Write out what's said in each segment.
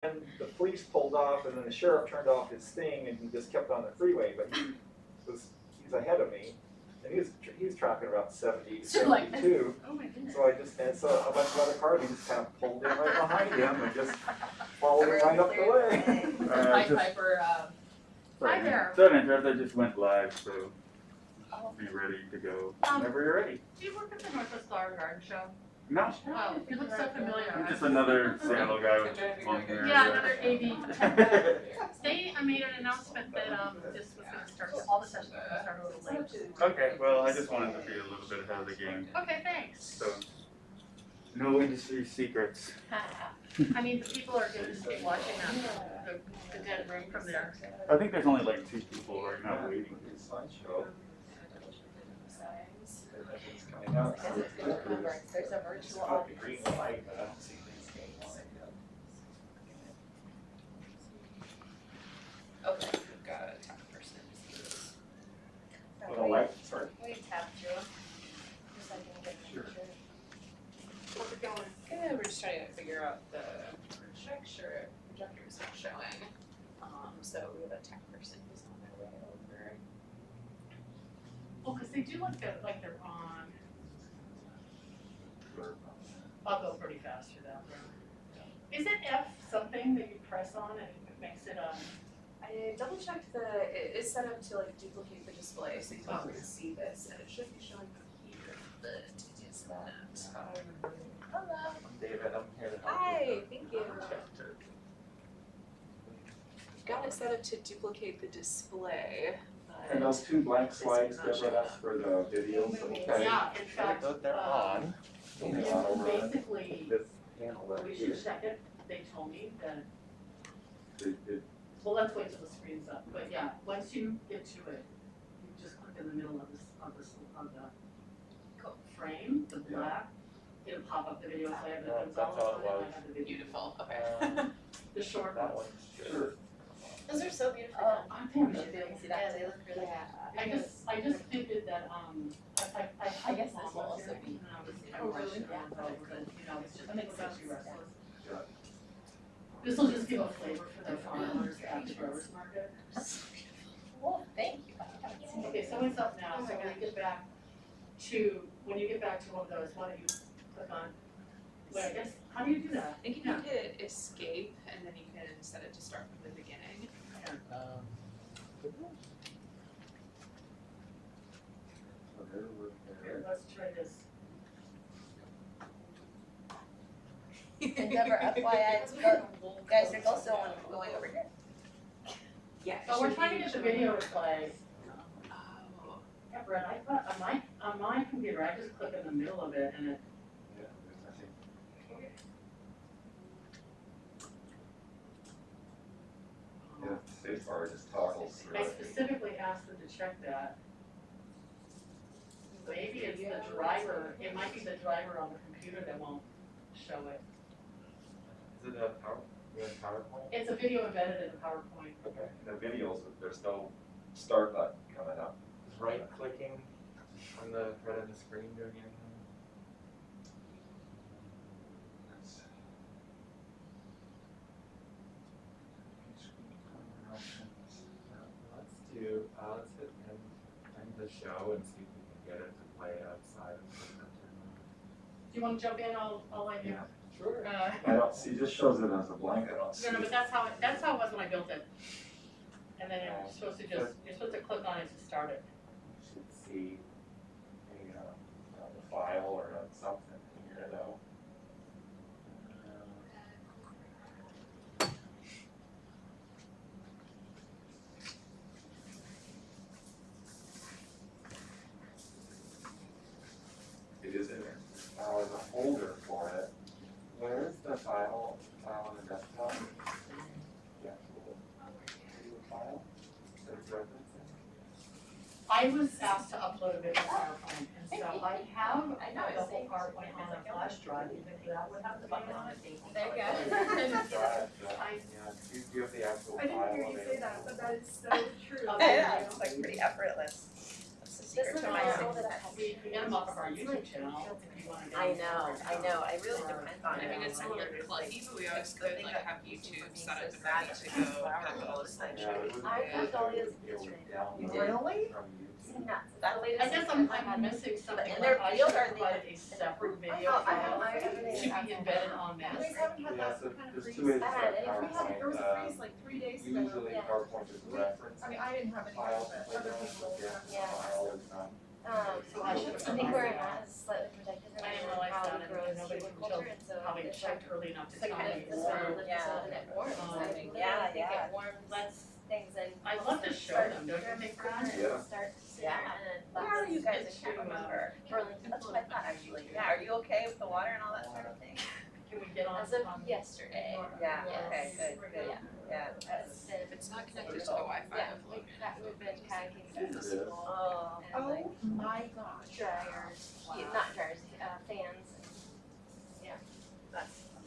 And the police pulled off, and then the sheriff turned off his thing, and he just kept on the freeway. But he's ahead of me, and he was tracking about 70, 72. Oh my goodness. So I just, and so a bunch of other cars, he just kind of pulled in right behind him and just followed him right up the way. Hi, Piper. Hi there. So I just went live, so be ready to go whenever you're ready. Do you work at the Northwest Flower Garden Show? No. Oh, you look so familiar. I'm just another Seattle guy with long hair. Yeah, another AV. They made an announcement that this was going to start, all the sessions were going to start a little late. Okay, well, I just wanted to be a little bit ahead of the game. Okay, thanks. So, no industry secrets. I mean, the people are going to be watching the dead room from there. I think there's only like 2 people right now waiting. Slideshow. There's a virtual audience. Green light, but I don't see things. Okay, we've got a town person. Little light, sorry. We tap through them. Just like in a Sure. picture. How's it going? Good, we're just trying to figure out the projector is not showing. So we have a tech person who's on their way over. Well, because they do look like they're on. I'll go pretty fast through that one. Is it F something that you press on and it makes it I double checked it is set up to like duplicate the display so you can see this and it should be showing here, but it is not. Hello. I'm David, I'm here to help you. Hi, thank you. Got it set up to duplicate the display, but. And those 2 blank slides, Deborah, that's for the videos, okay? yeah, in fact, They're on. basically, This panel right we here. should check it. They told me that, It- well, let's wait till the screen's up, but yeah, once you get to it, you just click in the middle of the frame, the black, it'll pop up the video player that comes all the time, I have the video. Beautiful, okay. The short That one. one's sure. Those are so beautiful. I think we should be able to see that, they look really good. I just figured that, I guess had this will also be- when I was kind Oh, of really? rushing around, but, you know, it's just, it makes sense. Yeah. This will just give a flavor for the farmers at the growers market. Well, thank you. Okay, so it's up now, so when you get back to one of those, why don't you click on, well, I guess, how do you do that? I think if you hit escape and then you can set it to start from the beginning. Here, let's try this. Endeavor FYI, guys, there's also one going over here. Yeah. Oh, we're trying to get the video to play. Oh. Yeah, Brett, I thought, on my computer, I just click in the middle of it and it, Yeah, I think. Yeah, space bar just toggles through I it. specifically asked them to check that. Maybe it's the driver, it might be the driver on the computer that won't show it. Is it a PowerPoint? It's a video embedded in the PowerPoint. Okay. The videos, there's no start button coming up. Is right clicking on the right of the screen doing anything? That's- Let's hit end the show and see if we can get it to play outside of the center. Do you wanna jump in, I'll let you. Yeah, sure. Uh, I don't see, just shows it as a blank, I don't see. No, but that's how it was when I built it. And then you're supposed to click on it to start it. You should see a file or something here though. It is in there. There's a folder for it. Where is the file on the desktop? Yeah, file. There's referencing. I was asked to upload a video PowerPoint, and so I have the whole PowerPoint on a flash drive, even though that would have the button on it. There you go. Do you have the actual I file? didn't hear you say that, but that is so true. Okay. It's like pretty effortless. That's the secret to my We get them off of our YouTube channel, if you wanna get. I know, I really depend on I it. mean, it's a little It's like- clunky, but we always it's the could thing like that have keeps YouTube me set up so and ready sad. to go, have Wow. all this like. Yeah, it was- I have Dahlia's it was history. downloaded You did? Really? from YouTube. Nuts. That's the latest. I guess I'm missing something, And their like I fields should are provide the- a separate video Oh, I file have everything. to be embedded on You guys this. haven't had Yeah, that so kind of there's freeze? two ways to I had set it. We had, there was a PowerPoint. freeze like 3 days ago. Usually Yeah. PowerPoint is reference. I mean, I didn't have any, Files, but other people. Yeah. File is not. So I should. I think where I'm at is slightly protected I didn't in realize how that, we and grow nobody can culture, and so Probably it's checked early enough to it's like tell kind me. of this one lives Yeah. and it warms. Um, I literally yeah, think yeah. it warms Let's, things and. I'd love to show them, don't you think, Brad? Yeah. Start sooner Yeah. and then. Where are you guys? I It's can't true, remember. Burlington, that's what I thought actually. Yeah, are you okay with the water and all that sort of thing? Can we get on? As of yesterday. Yeah, Yes. okay, good, good. Yeah. Yeah. It's been. If it's not connected to the Wi-Fi, Yeah, I've looked. we've been kayaking It since is. school. Oh. And like Oh my gosh. dryers, not dryers, fans.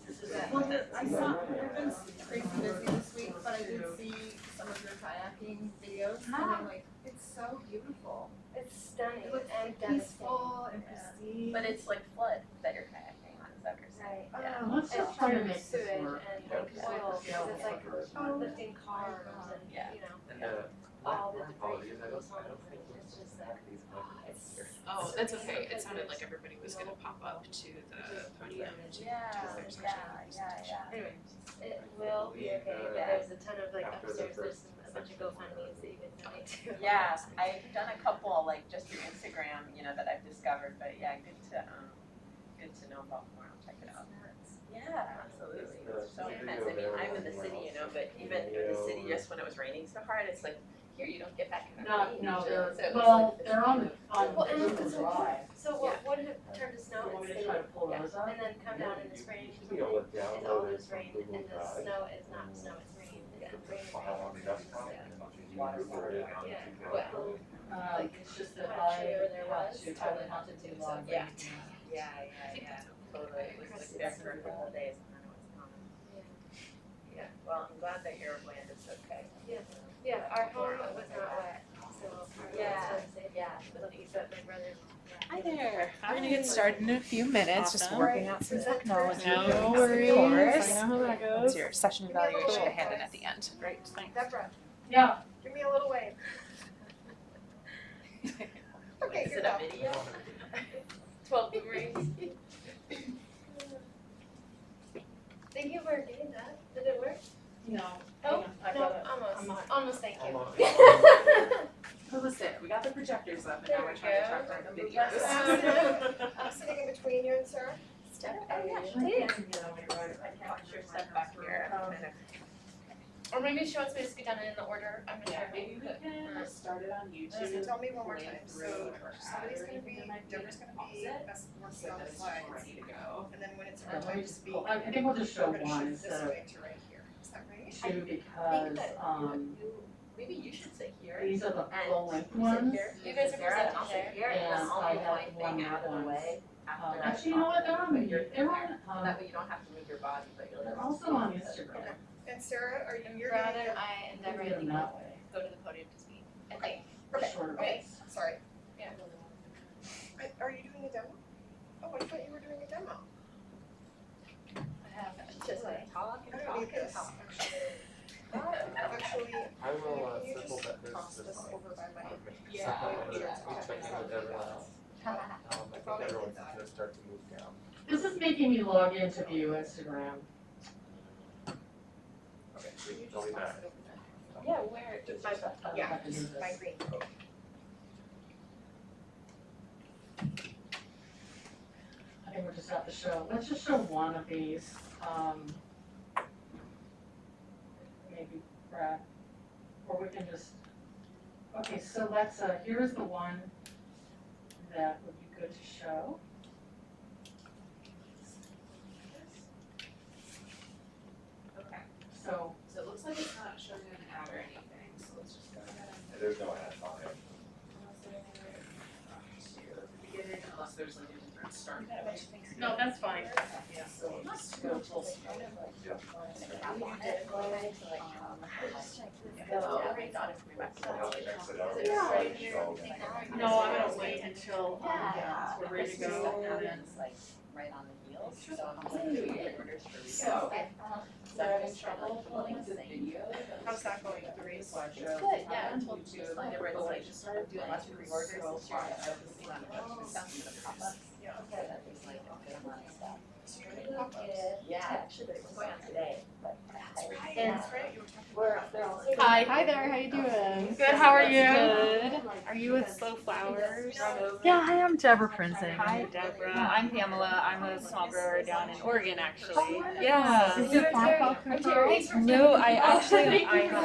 This is Yeah. it. Well, I saw, we've been crazy busy this week, but I did see some of your kayaking videos, and I'm like, it's so beautiful. It's stunning It looks and devastating. peaceful and pristine. But it's like flood that you're kayaking on, is that what you're saying? Right. Yeah. Let's just try to make this Sewage work. and like oil, because it's like Oh. lifting cars and, Yeah. you know, And the all the apologies, debris I that goes don't on, think it's just we'll that, have these it's. here. Oh, that's okay. It sounded like everybody was gonna pop up to the podium to do their session. Anyway, it will be okay, but there's a ton of like upstairs, there's a bunch of GoFundMe's that you can donate to. Yeah, I've done a couple, like, just through Instagram, you know, that I've discovered, but yeah, good to know about more, I'll check it out. Yeah, absolutely, it's so intense, I mean, I'm in the city, you know, but even in the city, just when it was raining so hard, it's like, here, you don't get that kind of rain. No, usually. they're, So it was well, like this they're on Well, and Google so- Drive. So what if it turned to snow You want me to instead try to of, pull those up? and then come down in the spring, You should be able to it's all download it just from rain, Google and the Drive. snow is not snow, it's rain, Put and the rain. file on the desktop and you Google it onto Yeah. your Well, phone. It's just that I'm sure there have was, to, I I would would have to do so, logging. yeah. I Yeah, think that's totally, it was like there for a couple of days, and then it was gone. Yeah, well, I'm glad that your land is okay. Yeah, our home was not wet, so. Yeah. Yeah, lucky, but my brother. Hi there. We're gonna get started in a few minutes, just working out some technology. No Of worries. course. I know how that That's goes. your session evaluation to hand in at the end. Great, thanks. Deborah, Yeah, give me a little wave. Okay, Is you're it a up. video? 12 boomerangs. Thank you for getting that. Did it work? no. Oh, I no, got it. almost, thank you. Listen, we got the projectors up and There now we're we trying to go. track our videos. I'm sitting in between you and Sarah. Oh, yeah, she I did. can't get on my right. I can't Watch your step back here. Or maybe she wants me to scoot down in the order. I'm not Yeah, sure. maybe we can start it on So YouTube. tell me one more play time. through So our somebody's gonna gallery, be, and then Deborah's gonna be offset, us working so on that the it's slides. ready to go. And then when it's Yeah, our let me time to just speak, pull- I think we'll just show we're gonna one shift instead this of way to right here. Is that right? two because, Maybe you should sit here. these are the And full length sit ones. here. You guys are Sarah, and I'll presenting sit here, and then And I'll I move have my one thing out of the that way after that. Actually, you know what, they're on, they're on, That way you don't have to move your body, but you'll. they're also on Instagram. And Sarah, are you, you're Brad doing and I and Deborah, I Get them think, that way, go to the podium to speak. I Okay. think. Okay, shorter okay. ways. Sorry. Yeah. Are you doing a demo? Oh, I thought you were doing a demo. I have Just like talk I and don't talk need and this. talk. Actually, I will can you circle just that this toss is this fine. over by my. Yeah. We'll check in with everyone else. I think everyone's gonna start to move down. This is making me log in to view Instagram. Okay, so tell me that. Yeah, where? My, I don't yeah, have to do this. my green coat. I think we'll just have to show, let's just show one of these, maybe Brad, or we can just, okay, so let's, here's the one that would be good to show. Okay, So, so it looks like it's not showing an ad or anything, so let's just go ahead and. There's no ads on it. Unless there's like a different No, that's fine. No, I'm gonna wait until we're ready to go and then. Right on the heels, so I'm like, orders for So, having trouble pulling the video. How's that going? It's good, yeah, I told you, like, everyone's like, just started doing lots of pre-orders this year, and I was just like, oh, sounds gonna pop up. Okay, that was like a good amount of stuff. Yeah, actually, there's one going on today, but. Hi there, how you doing? Good, how are you? Good. Are you with Slow Flowers? Yeah, I am Deborah Prinzing. Hi Deborah, I'm Pamela, I'm a small grower down in Oregon actually. Yeah. Is your farm called Control? No, I have an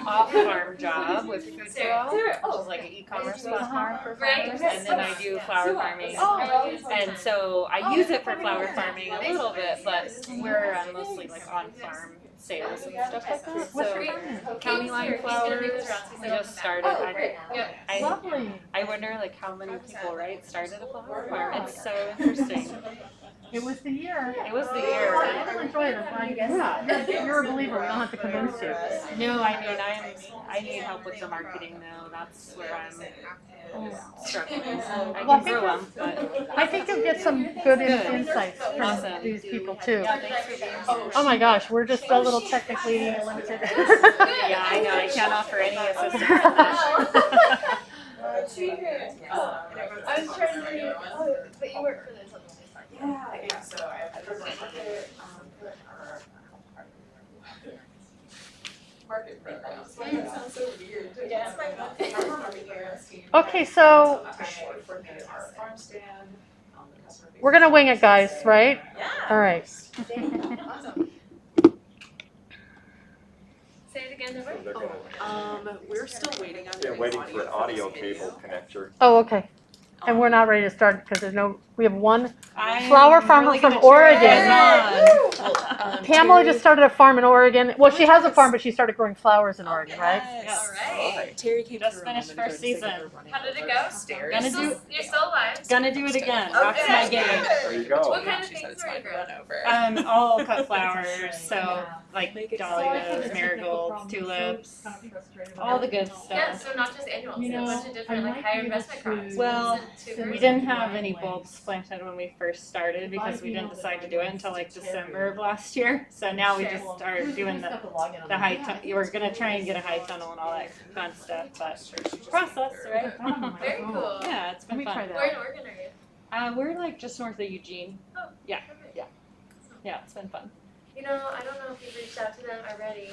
off-farm job with Food Grow, which is like an e-commerce platform for farmers, and then I do flower farming. And so I use it for flower farming a little bit, but we're mostly like on-farm sales and stuff like that. So county line flowers, we just started. Lovely. I wonder like how many people started a flower farm. It's so interesting. It was the year. It was the year. I enjoy it. You're a believer. We don't have to convince you. No, I mean I need help with the marketing though. That's where I'm struggling. I can grow them, but I think you'll get some good insights from Awesome. these people too. yeah, thanks for being here. Oh my gosh, we're just a little technically limited. Yeah, I know. I can't offer any assistance. I was trying to think, but you work for this other place. yeah, so I market programs. That sounds so weird. Yeah. I remember you asking. Okay, so For our farm stand, we're gonna wing it, guys, right? Yeah. All right. Awesome. Say it again, Deborah. We're still waiting on. They're waiting for an audio cable connector. Oh, okay. And we're not ready to start because there's no. We have one I'm flower farmer really from gonna try Oregon. it on. Pamela just started a farm in Oregon. Well, she has a farm, but she started growing flowers in Oregon, right? Yes. Alright. Terry came Just through a finished moment ago first to say that season. they're running How did it over go? stairs. Gonna do- You're still alive. Gonna do it again. That's my game. There you go. What kind of She said things it's were you fine to growing? run over. All cut flowers, so like Make it dahlias, marigolds, tulips, all the good Yeah, stuff. so not just annuals, You a know, bunch of different I like might higher be able investment to- crops. Well, Is it too We early? didn't have any bulbs planted when we first started because we didn't decide to do it until like December of last year. So now we just started doing the high tunnel. We're gonna try and get a high tunnel and all that fun stuff, but process, right? Very cool. Yeah, it's Let been me try fun. Where in that. Oregon are you? We're like just north of Eugene. Oh, Yeah. perfect. Yeah, it's been fun. You know, I don't know if you've reached out to them already,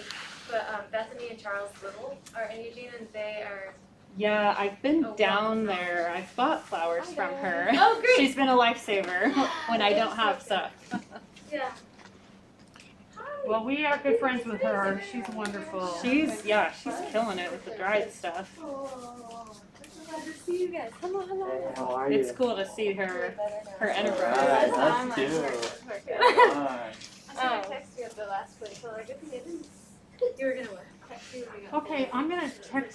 but Bethany and Charles Little are in Eugene and they are. Yeah, I've been Oh, down wow. there. I've bought flowers from her. Oh, great. She's been a lifesaver when I don't have stuff. Yeah. Well, we are good friends with her. She's wonderful. She's killing it with the dried stuff. Oh, I'm so glad to see you guys. Hello, hello. Hey, how are you? It's cool to see her enterprise. Alright, that's cute. Hi. I was gonna text you at the last place, so like, good thing I didn't. You were gonna what? Text you. Okay, I'm gonna try to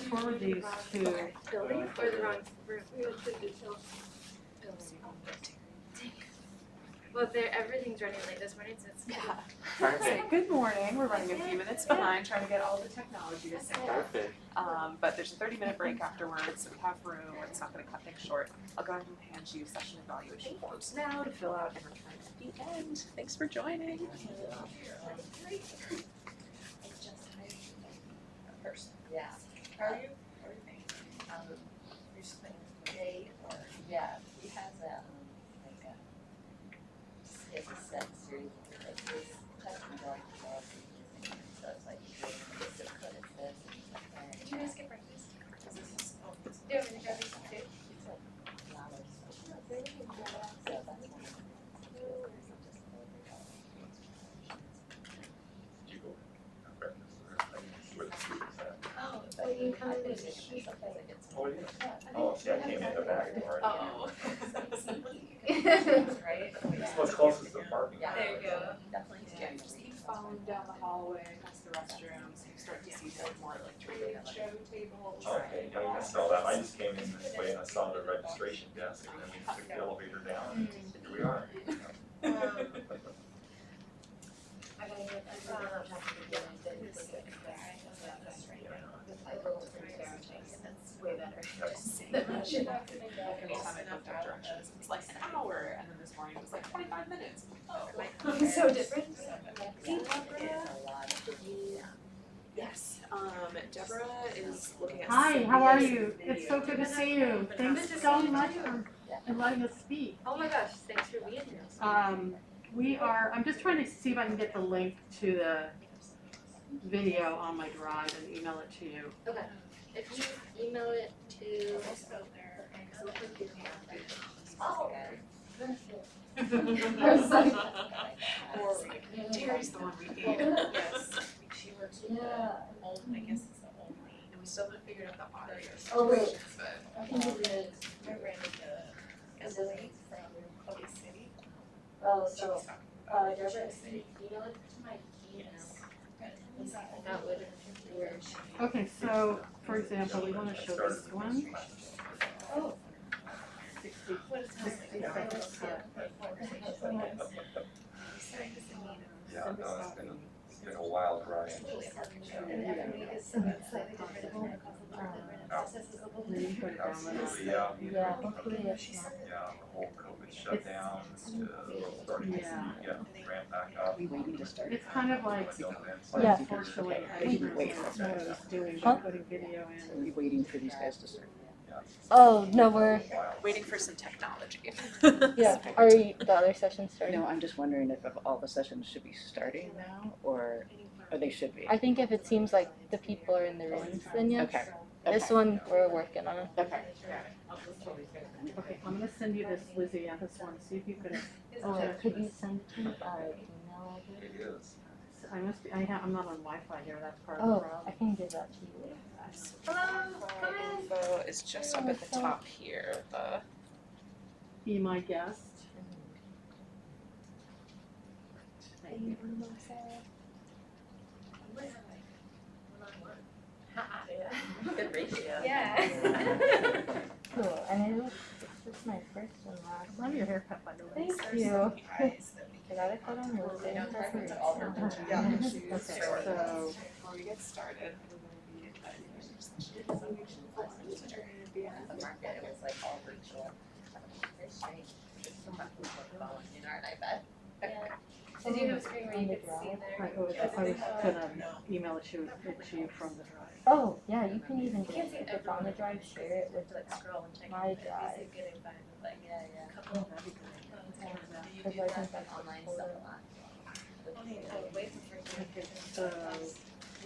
forward these to. Building or the wrong room? Well, everything's running late this morning, so it's. Yeah. Perfect. Good morning. We're running a few minutes behind trying to get all the technology to sync up. Perfect. But there's a 30-minute break afterwards, so we have room. It's not going to cut things short. I'll go ahead and hand you session evaluation forms now to fill out and return at the end. Thanks for joining. Yeah. How are you? Recently, today, or, yeah, he has a, like a, he has a set series of, like, his custom drawing philosophy, so it's like, this is what it says, and Did you guys get breakfast? Do you want me to grab you some too? it's like flowers. So that's one of the, just a little bit of Did you go have breakfast or where the food is at? Oh, well, you can come in and Oh, yeah. Oh, see, I came in the back door. Oh. right? This was closest to the parking. Yeah. There you go. Definitely. Yeah, just keep following down. down the hallway, past the restrooms, you start to see more like training. Okay, yeah, I saw that. I just came in this way and I saw the registration desk and then we took the elevator down and here we are. Way better. Anytime I looked at directions, it's like an hour, and then this morning it was like 25 minutes. Oh, So different. Yes, Deborah is looking at. Hi, how are you? video. It's so good to see you. Thanks so much for letting us speak. Oh my gosh, thanks for being here. I'm just trying to see if I can get the link to the video on my drive and email it to you. Okay. If you email it to. Or Terry's the one we need. Yes. She works with the old, I guess it's the only, and we still haven't figured out the audio. Oh, wait. situations, but I think it is. I ran into Emily from Cody City. Oh, She so, was talking Deborah, if you email it to my email, that would work. Okay, so for example, we want to show this one. Oh. 60 seconds cut. Yeah, no, it's been a wild ride. Absolutely, yeah. Yeah, hopefully it's not. Yeah, the whole COVID shutdowns, starting to ramp back up. It's kind of like, Yeah. unfortunately, I didn't really know what I was doing by putting video in. Are you waiting for these guys to start? Oh, no, we're, waiting for some technology. yeah, are the other sessions starting? No, I'm just wondering if all the sessions should be starting now, or they should be. I think if it seems like the people are in the rooms, then yes. Okay. This one we're working on. Okay. Okay, I'm gonna send you this, Lizzie, this one, see if you can. Could you send me email address? It is. I'm not on Wi-Fi here, that's part of the Oh, problem. I can give that to you. Info is just up at the top here. The Be my guest. Good ratio. Yeah. Cool, and this is my first and last. I love your haircut, by the way. Thank you. I got it cut on Wednesday. Yeah, Okay, so, before we get started, we're going to be inviting you to the Market, it was like all virtual. It's strange. I bet. Did you have a screen where you could see I was gonna email it to you from the drive. Oh, yeah, you can even just, if it's on the drive, share it with Like scroll and check. my drive. Like, yeah. Oh, that'd be great. Because I think that's Online online stuff a lot. Okay, so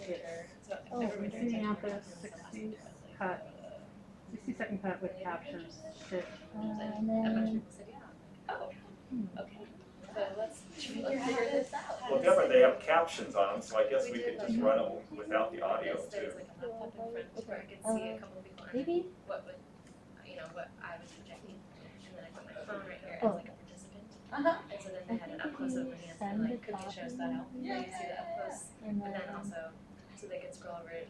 it's sending out the 60-second cut with captions. Shit. and then, Figure this out. Well, Deborah, they have captions on them, so I guess we could just run them without the audio too. maybe, What would, what I was projecting, and then I put my phone right here as Oh. like a participant. Uh-huh. And so then they had an up close of my hands, and Send like the cookie shows that out. Yeah, You see the up close, and but then then, also, so they could scroll over it.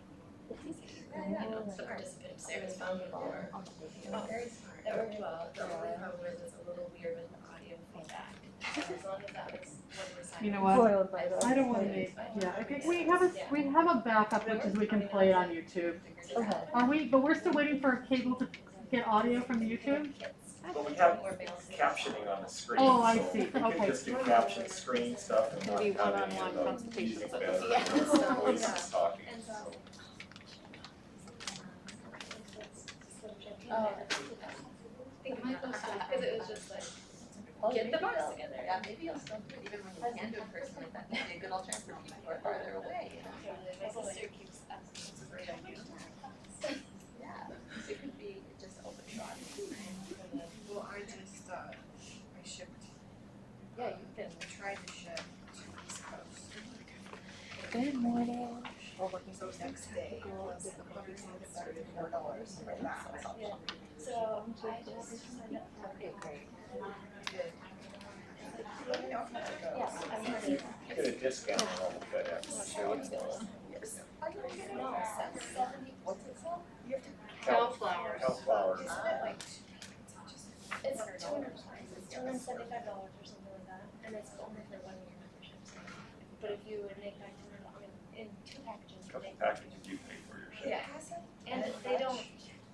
The participant Sarah's on phone the or. bottom of the video. Oh, very smart. That worked well. The only problem is it's a little weird with the audio feedback. So as long as that was what we decided. You know what? Foiled by I don't want to make, yeah, I think we have a backup, which is we can play it on YouTube. Okay. But we're still waiting for cable to get audio from YouTube? But we have captioning on the screen. Oh, I so see. We could Okay. just do caption screen stuff and not Maybe have any one-on-one of the consultations music with bed us. or Yeah. voices talking, so. Because it was just like, get the box together. Yeah, maybe you'll still do it, even when you can do it personally, that may be a good alternative for people who are farther away, you know? My sister keeps asking, it's a great idea. Yeah, so it could be just open shot. Well, I just, I shipped, Yeah, you can. tried to ship to East Coast. Good morning. We're working so next day, plus the $134 for that. So I just signed up for. Okay, great. Good. Yes, I'm ready. Get a discount on all the FedEx. What's it called? You have to Bellflowers. Hellflowers. Isn't it like It's $275 or something like that, and it's only for 1 year membership. But if you would make that in 2 packages, you Couple make packages you pay for your shipping. yeah. And they don't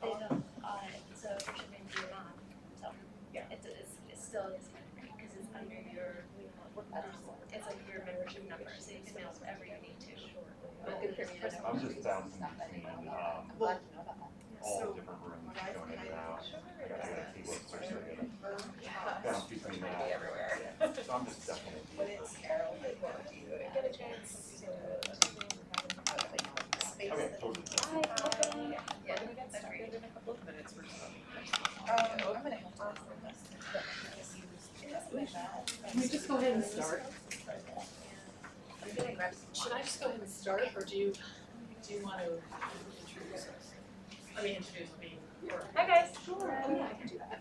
audit, so if you're shipping to your mom, so it's still because it's under your it's like your membership number, so you can mail whatever you need to. I'm just bouncing between, all the different rooms going in and out. I gotta see what's actually gonna bounce between that. So I'm just definitely. get a chance to Okay, totally. Yeah, we get started in a couple of minutes. We're just I'm gonna have to. Can we just go ahead and start? Should I just go ahead and start, or do you want to introduce us? Let me introduce me. Hi guys. Sure. Oh yeah, I can do that.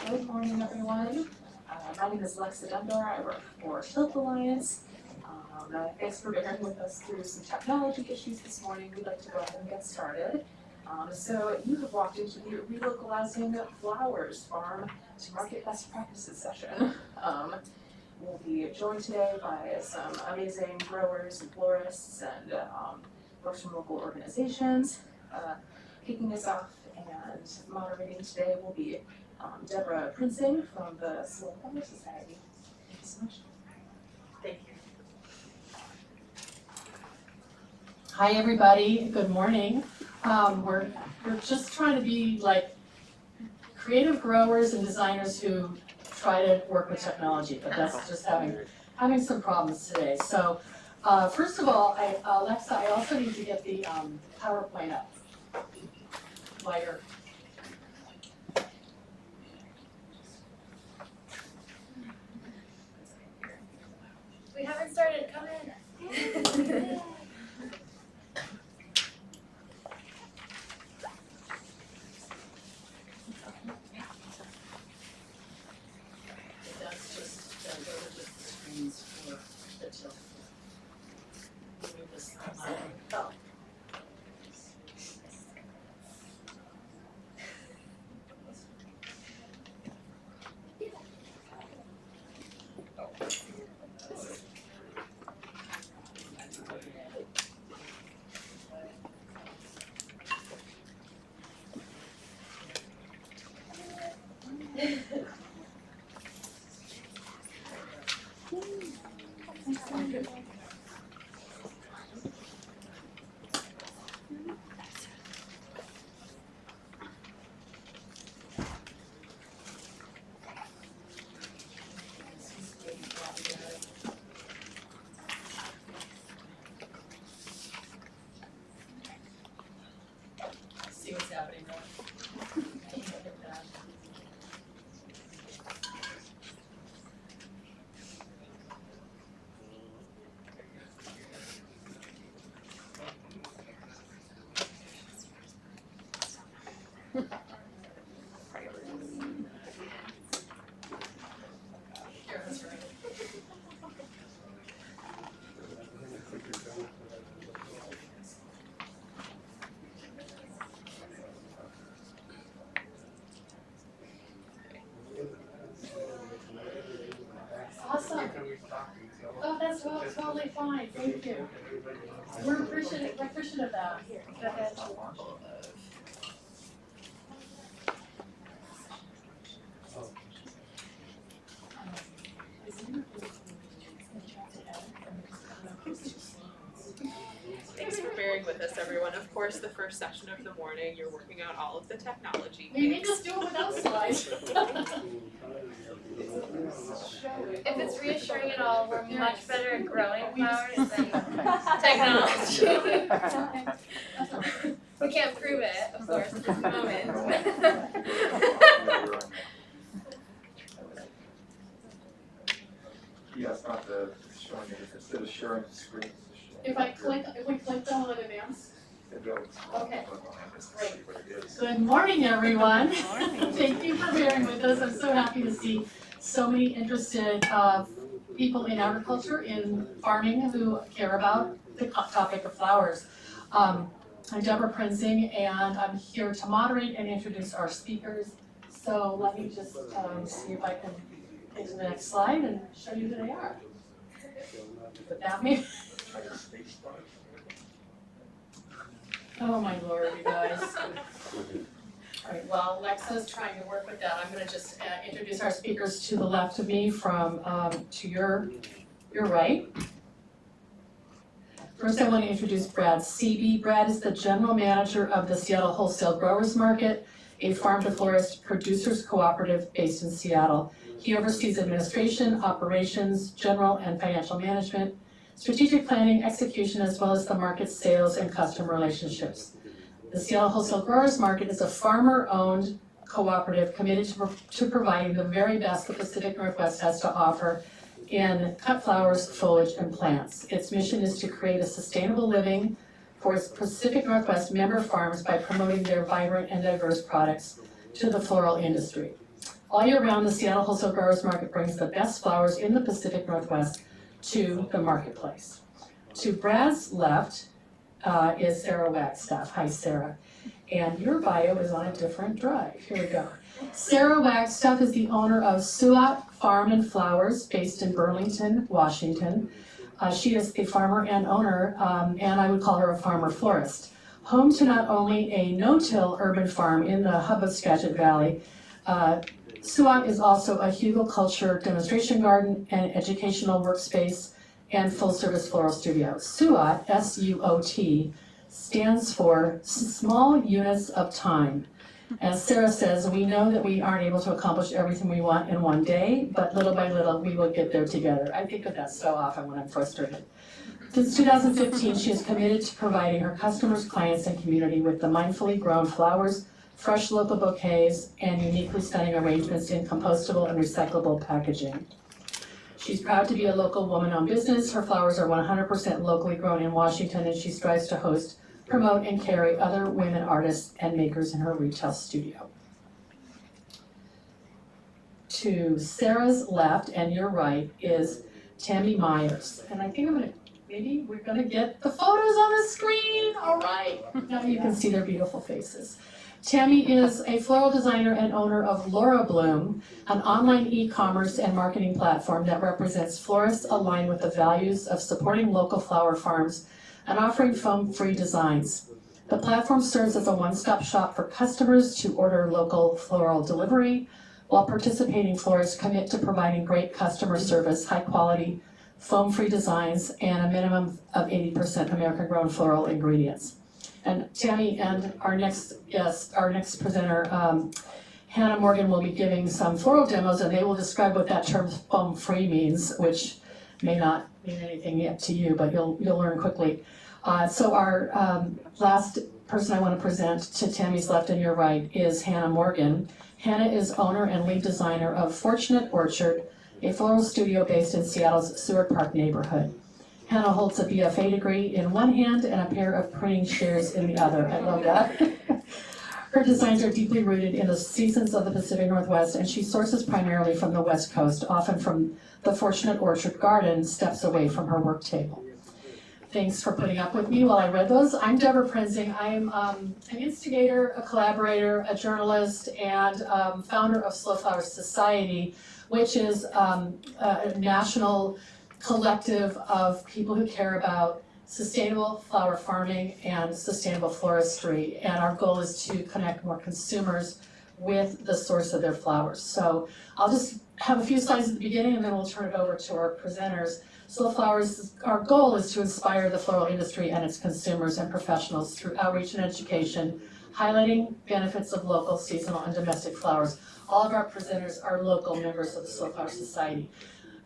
Good morning, everyone. My name is Lexa Dundar. I work for Shield Alliance. Thanks for bearing with us through some technology issues this morning. We'd like to go ahead and get started. So you have walked into the Relocalizing Flowers Farm to Market Best Practices session. We'll be joined today by some amazing growers and florists and folks from local organizations. Kicking us off and moderating today will be Deborah Prinzing from the Slow Flower Society. Thank you so much. Thank you. Hi, everybody. Good morning. We're just trying to be like creative growers and designers who try to work with technology, but that's just having some problems today. So first of all, Alexa, I also need to get the PowerPoint up. Lighter. We haven't started, come in. That's just, those are just the screens for the till. Move this online. Oh. See what's happening now. Here, that's right. Awesome. Oh, that's totally fine. Thank you. We're appreciative of that. Here, go ahead. Thanks for bearing with us, everyone. Of course, the first session of the morning, you're working out all of the technology. We may just do it without slides. If it's reassuring at all, we're much better at growing flowers than technology. We can't prove it, of course, at this moment. Yeah, it's not the showing it, instead of sharing the screen, it's just showing. If we click down on advance. It goes. Okay. Great. What it is. Good morning, everyone. Thank you for bearing with us. I'm so happy to see so many interested people in agriculture, in farming, who care about the topic of flowers. I'm Deborah Prinzing, and I'm here to moderate and introduce our speakers. So let me just see if I can get to the next slide and show you who they are. Without me. Oh my Lord, you guys. All right, well, Alexa's trying to work with that. I'm gonna just introduce our speakers to the left of me from to your right. First, I want to introduce Brad Seeby. Brad is the general manager of the Seattle Wholesale Growers Market, a farm-to-florist producers cooperative based in Seattle. He oversees administration, operations, general and financial management, strategic planning, execution, as well as the market sales and customer relationships. The Seattle Wholesale Growers Market is a farmer-owned cooperative committed to providing the very best the Pacific Northwest has to offer in cut flowers, foliage, and plants. Its mission is to create a sustainable living for its Pacific Northwest member farms by promoting their vibrant and diverse products to the floral industry. All year round, the Seattle Wholesale Growers Market brings the best flowers in the Pacific Northwest to the marketplace. To Brad's left is Sarah Wagstaff. Hi, Sarah. And your bio is on a different drive. Here we go. Sarah Wagstaff is the owner of Suat Farm and Flowers based in Burlington, Washington. She is a farmer and owner, and I would call her a farmer florist. Home to not only a no-till urban farm in the hub of Skagit Valley, Suat is also a hugelkultur demonstration garden and educational workspace and full-service floral studio. Suat, S-U-O-T, stands for Small Units of Time. As Sarah says, we know that we aren't able to accomplish everything we want in one day, but little by little we will get there together. I think of that so often when I'm frustrated. Since 2015, she is committed to providing her customers, clients, and community with the mindfully grown flowers, fresh local bouquets, and uniquely stunning arrangements in compostable and recyclable packaging. She's proud to be a local woman-owned business. Her flowers are 100% locally grown in Washington, and she strives to host, promote, and carry other women artists and makers in her retail studio. To Sarah's left and your right is Tammy Myers. And I think maybe we're gonna get the photos on the screen. All right, now you can see their beautiful faces. Tammy is a floral designer and owner of Laura Bloom, an online e-commerce and marketing platform that represents florists aligned with the values of supporting local flower farms and offering foam-free designs. The platform serves as a one-stop shop for customers to order local floral delivery, while participating florists commit to providing great customer service, high-quality, foam-free designs, and a minimum of 80% American-grown floral ingredients. And Tammy and our next guest, our next presenter, Hannah Morgan, will be giving some floral demos, and they will describe what that term foam-free means, which may not mean anything yet to you, but you'll learn quickly. So our last person I want to present to Tammy's left and your right is Hannah Morgan. Hannah is owner and lead designer of Fortunate Orchard, a floral studio based in Seattle's Seward Park neighborhood. Hannah holds a BFA degree in one hand and a pair of printing shears in the other. I love that. Her designs are deeply rooted in the seasons of the Pacific Northwest, and she sources primarily from the West Coast, often from the Fortunate Orchard garden, steps away from her work table. Thanks for putting up with me while I read those. I'm Deborah Prinzing. I'm an instigator, a collaborator, a journalist, and founder of Slow Flower Society, which is a national collective of people who care about sustainable flower farming and sustainable floristry. And our goal is to connect more consumers with the source of their flowers. So I'll just have a few slides at the beginning and then we'll turn it over to our presenters. Slow Flowers, our goal is to inspire the floral industry and its consumers and professionals through outreach and education, highlighting benefits of local, seasonal, and domestic flowers. All of our presenters are local members of the Slow Flower Society.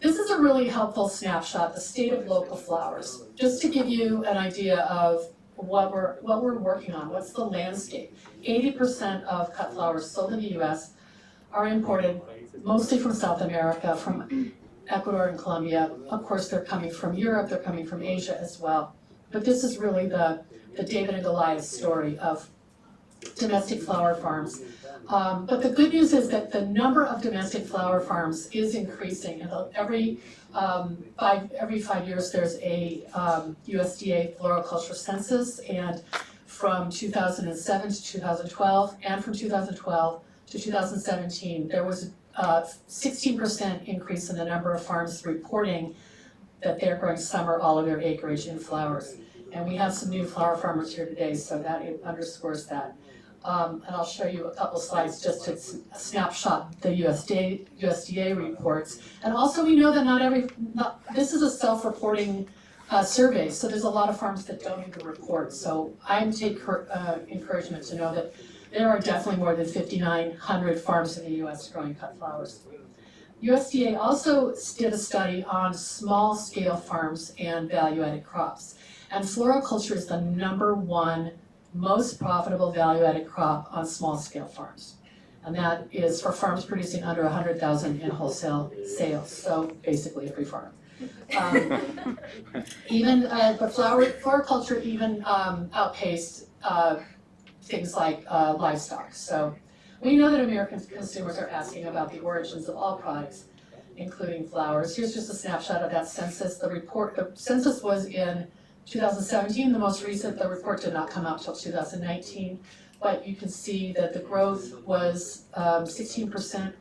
This is a really helpful snapshot, the state of local flowers, just to give you an idea of what we're working on, what's the landscape. 80% of cut flowers sold in the US are imported mostly from South America, from Ecuador and Colombia. Of course, they're coming from Europe, they're coming from Asia as well. But this is really the David and Goliath story of domestic flower farms. But the good news is that the number of domestic flower farms is increasing, and every 5 years there's a USDA floriculture census, and from 2007 to 2012, and from 2012 to 2017, there was a 16% increase in the number of farms reporting that they're growing summer all of their acreage in flowers. And we have some new flower farmers here today, so that underscores that. And I'll show you a couple slides just to snapshot the USDA reports. And also we know that this is a self-reporting survey, so there's a lot of farms that don't even report. So I take encouragement to know that there are definitely more than 5,900 farms in the US growing cut flowers. USDA also did a study on small-scale farms and value-added crops. And floriculture is the #1 most profitable value-added crop on small-scale farms. And that is for farms producing under 100,000 in wholesale sales, so basically every farm. But floriculture even outpaced things like livestock. So we know that American consumers are asking about the origins of all products, including flowers. Here's just a snapshot of that census. The census was in 2017, the most recent. The report did not come out until 2019, but you can see that the growth was 16%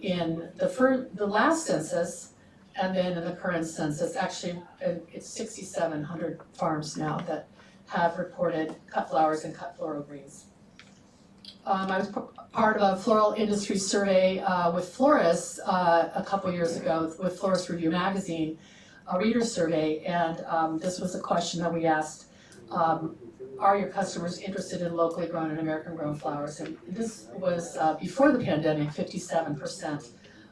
in the last census, and then in the current census, actually it's 6,700 farms now that have reported cut flowers and cut floral greens. I was part of a floral industry survey with florists a couple years ago with Florist Review magazine, a reader survey, and this was a question that we asked, are your customers interested in locally grown and American grown flowers? And this was before the pandemic. 57%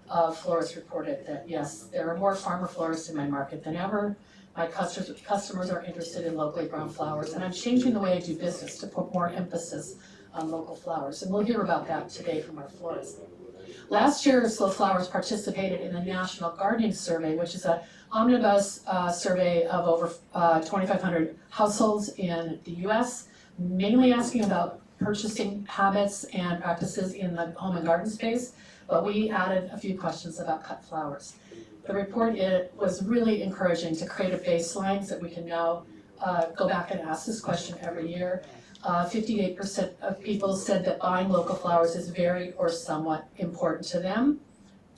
of florists reported that yes, there are more farmer florists in my market than ever. My customers are interested in locally grown flowers, and I'm changing the way I do business to put more emphasis on local flowers. And we'll hear about that today from our florists. Last year, Slow Flowers participated in the National Gardening Survey, which is an omnibus survey of over 2,500 households in the US, mainly asking about purchasing habits and practices in the home and garden space, but we added a few questions about cut flowers. The report was really encouraging to create a baseline so that we can now go back and ask this question every year. 58% of people said that buying local flowers is very or somewhat important to them.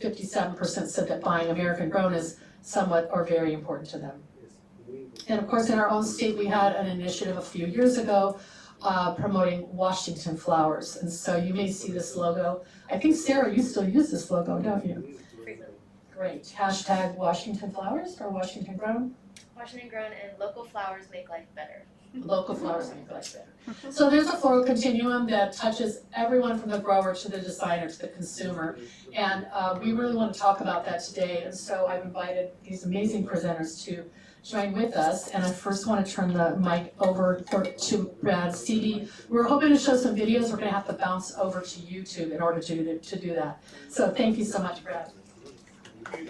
57% said that buying American grown is somewhat or very important to them. And of course, in our own state, we had an initiative a few years ago promoting Washington flowers. And so you may see this logo. I think, Sarah, you still use this logo, don't you? Great. Hashtag Washington flowers or Washington grown? Washington grown and local flowers make life better. Local flowers make life better. So there's a floral continuum that touches everyone from the grower to the designer to the consumer. And we really want to talk about that today. And so I've invited these amazing presenters to join with us. And I first want to turn the mic over to Brad Seedy. We're hoping to show some videos. We're going to have to bounce over to YouTube in order to do that. So thank you so much, Brad. Good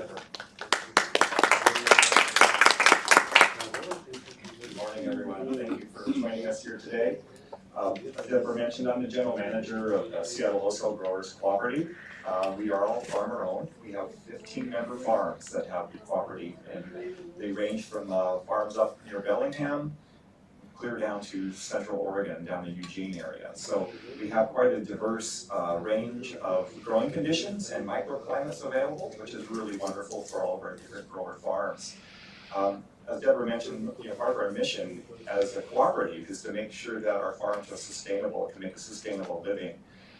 morning, everyone. Thank you for joining us here today. As Deborah mentioned, I'm the general manager of the Seattle Wholesale Growers Cooperative. We are all farmer owned. We have 15 member farms that have the cooperative, and they range from farms up near Bellingham clear down to Central Oregon, down the Eugene area. So we have quite a diverse range of growing conditions and microclimates available, which is really wonderful for all of our different grower farms. As Deborah mentioned, part of our mission as a cooperative is to make sure that our farms are sustainable, can make a sustainable living.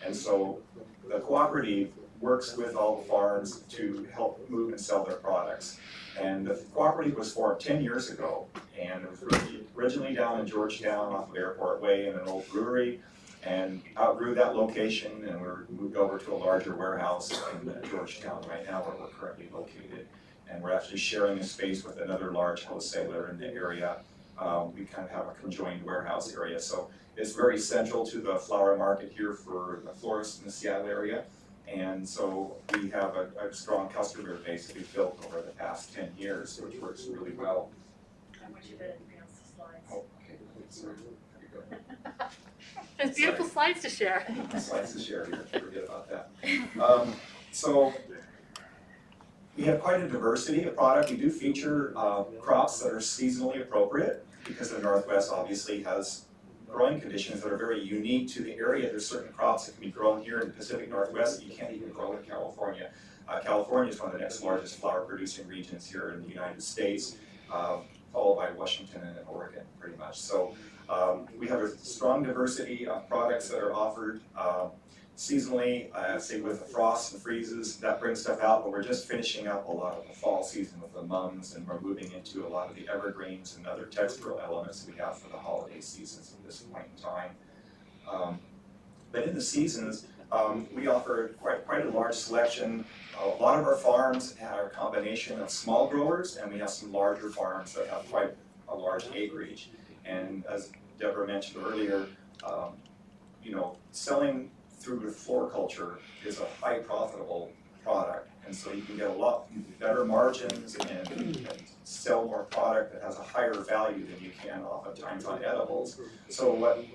And so the cooperative works with all the farms to help move and sell their products. And the cooperative was formed 10 years ago, and it was originally down in Georgetown off of Airport Way in an old brewery, and outgrew that location, and we're moved over to a larger warehouse in Georgetown right now where we're currently located. And we're actually sharing a space with another large wholesaler in the area We kind of have a conjoined warehouse area. So it's very central to the flower market here for the florists in the Seattle area. And so we have a strong customer base that we've built over the past 10 years, which works really well. I want you to advance the slides. Oh, okay, sorry. There you go. There's beautiful slides to share. Slides to share here, forget about that. So we have quite a diversity of product. We do feature crops that are seasonally appropriate because the Northwest obviously has growing conditions that are very unique to the area. There's certain crops that can be grown here in the Pacific Northwest that you can't even grow in California. California is one of the next largest flower producing regions here in the United States, followed by Washington and Oregon pretty much. So we have a strong diversity of products that are offered seasonally. Say with the frosts and freezes, that brings stuff out, but we're just finishing up a lot of the fall season with the mums, and we're moving into a lot of the evergreens and other textural elements that we have for the holiday seasons at this point in time. But in the seasons, we offer quite a large selection. A lot of our farms are a combination of small growers, and we have some larger farms that have quite a large acreage. And as Deborah mentioned earlier, you know, selling through the floriculture is a high profitable product, and so you can get a lot better margins and sell more product that has a higher value than you can oftentimes on edibles. So what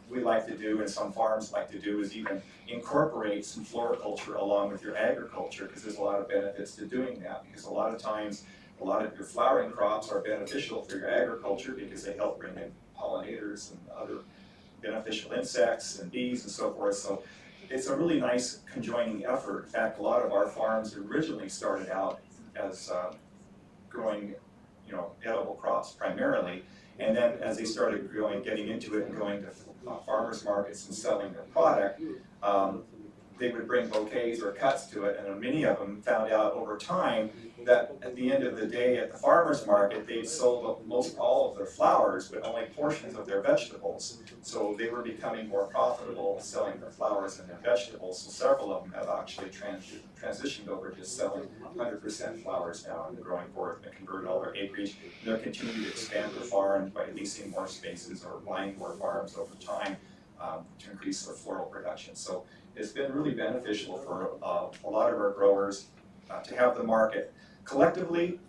we like to do, and some farms like to do, is even incorporate some floriculture along with your agriculture, because there's a lot of benefits to doing that, because a lot of times a lot of your flowering crops are beneficial for your agriculture because they help bring in pollinators and other beneficial insects and bees and so forth. So it's a really nice conjoining effort. In fact, a lot of our farms originally started out as growing, you know, edible crops primarily, and then as they started getting into it and going to farmers markets and selling their product, they would bring bouquets or cuts to it, and many of them found out over time that at the end of the day at the farmer's market, they sold most all of their flowers, but only portions of their vegetables. So they were becoming more profitable selling their flowers and their vegetables. So several of them have actually transitioned over to selling 100% flowers now and growing forth and converted all their acreage. And they're continuing to expand their farm by leasing more spaces or buying more farms over time to increase their floral production. So it's been really beneficial for a lot of our growers to have the market. Collectively,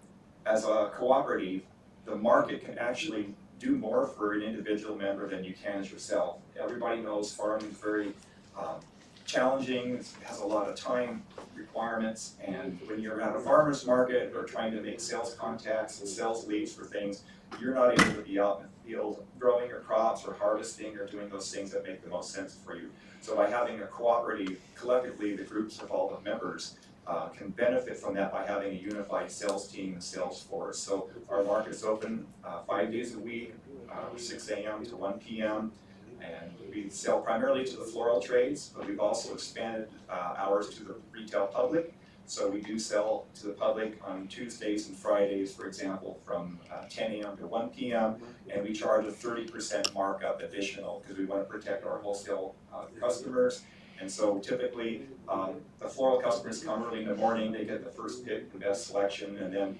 as a cooperative, the market can actually do more for an individual member than you can as yourself. Everybody knows farming is very challenging, it has a lot of time requirements, and when you're at a farmer's market or trying to make sales contacts and sales leads for things, you're not able to be out in the field growing your crops or harvesting or doing those things that make the most sense for you. So by having a cooperative, collectively the groups of all the members can benefit from that by having a unified sales team and sales force. So our market's open 5 days a week, 6 a.m. to 1 p.m. And we sell primarily to the floral trades, but we've also expanded hours to the retail public. So we do sell to the public on Tuesdays and Fridays, for example, from 10 a.m. to 1 p.m. And we charge a 30% markup additional because we want to protect our wholesale customers. And so typically, the floral customers come early in the morning, they get the first pick, the best selection, and then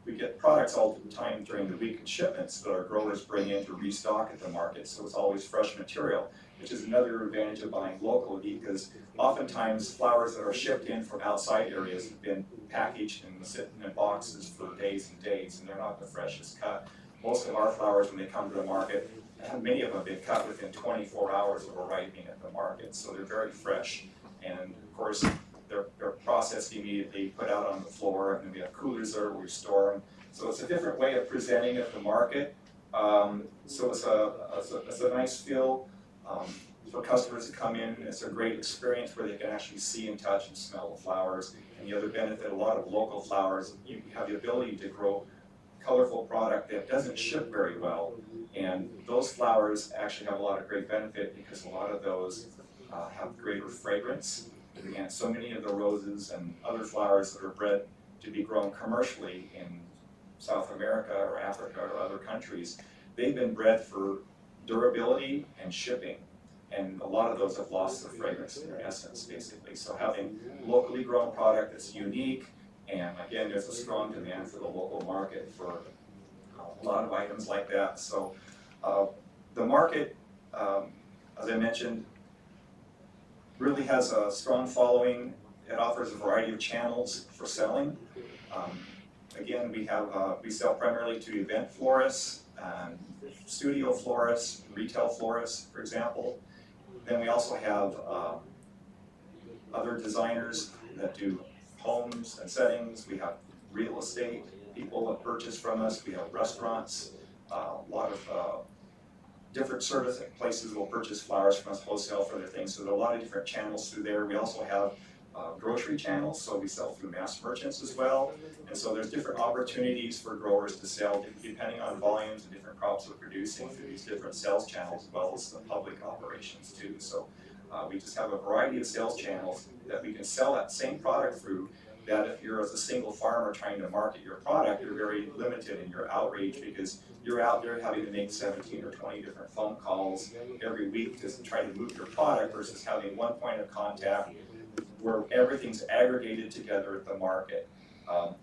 we get products all the time during the week and shipments that our growers bring in to restock at the market. So it's always fresh material, which is another advantage of buying locally, because oftentimes flowers that are shipped in from outside areas have been packaged and sitting in boxes for days and days, and they're not the freshest cut. Most of our flowers, when they come to the market, many of them have been cut within 24 hours of arriving at the market, so they're very fresh. And of course, they're processed immediately, put out on the floor, and then we have coolers there where we store them. So it's a different way of presenting at the market. So it's a nice feel for customers to come in. It's a great experience where they can actually see and touch and smell the flowers. And the other benefit, a lot of local flowers, you have the ability to grow colorful product that doesn't ship very well. And those flowers actually have a lot of great benefit because a lot of those have greater fragrance. And so many of the roses and other flowers that are bred to be grown commercially in South America or Africa or other countries, they've been bred for durability and shipping. And a lot of those have lost their fragrance in their essence, basically. So having locally grown product that's unique, and again, there's a strong demand for the local market for a lot of items like that. So the market, as I mentioned, really has a strong following. It offers a variety of channels for selling. Again, we sell primarily to event florists, studio florists, retail florists, for example. Then we also have other designers that do homes and settings. We have real estate people that purchase from us. We have restaurants, a lot of different service places will purchase flowers from us wholesale for their things. So there are a lot of different channels through there. We also have grocery channels, so we sell through mass merchants as well. And so there's different opportunities for growers to sell depending on volumes and different crops we're producing through these different sales channels, as well as the public operations too. So we just have a variety of sales channels that we can sell that same product through, that if you're as a single farmer trying to market your product, you're very limited in your outreach because you're out there having to make 17 or 20 different phone calls every week to try to move your product versus having one point of contact where everything's aggregated together at the market.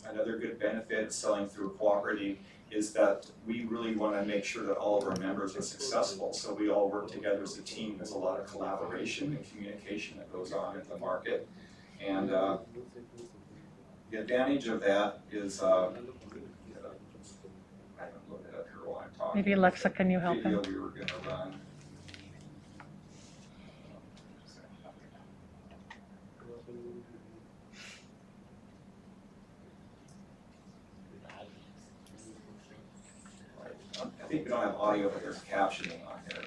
Another good benefit of selling through a cooperative is that we really want to make sure that all of our members are successful. So we all work together as a team. There's a lot of collaboration and communication that goes on at the market. And the advantage of that is, I haven't looked it up here while I'm talking. Maybe Alexa, can you help him? Video we were going to run. I think we don't have audio, but there's captioning on here.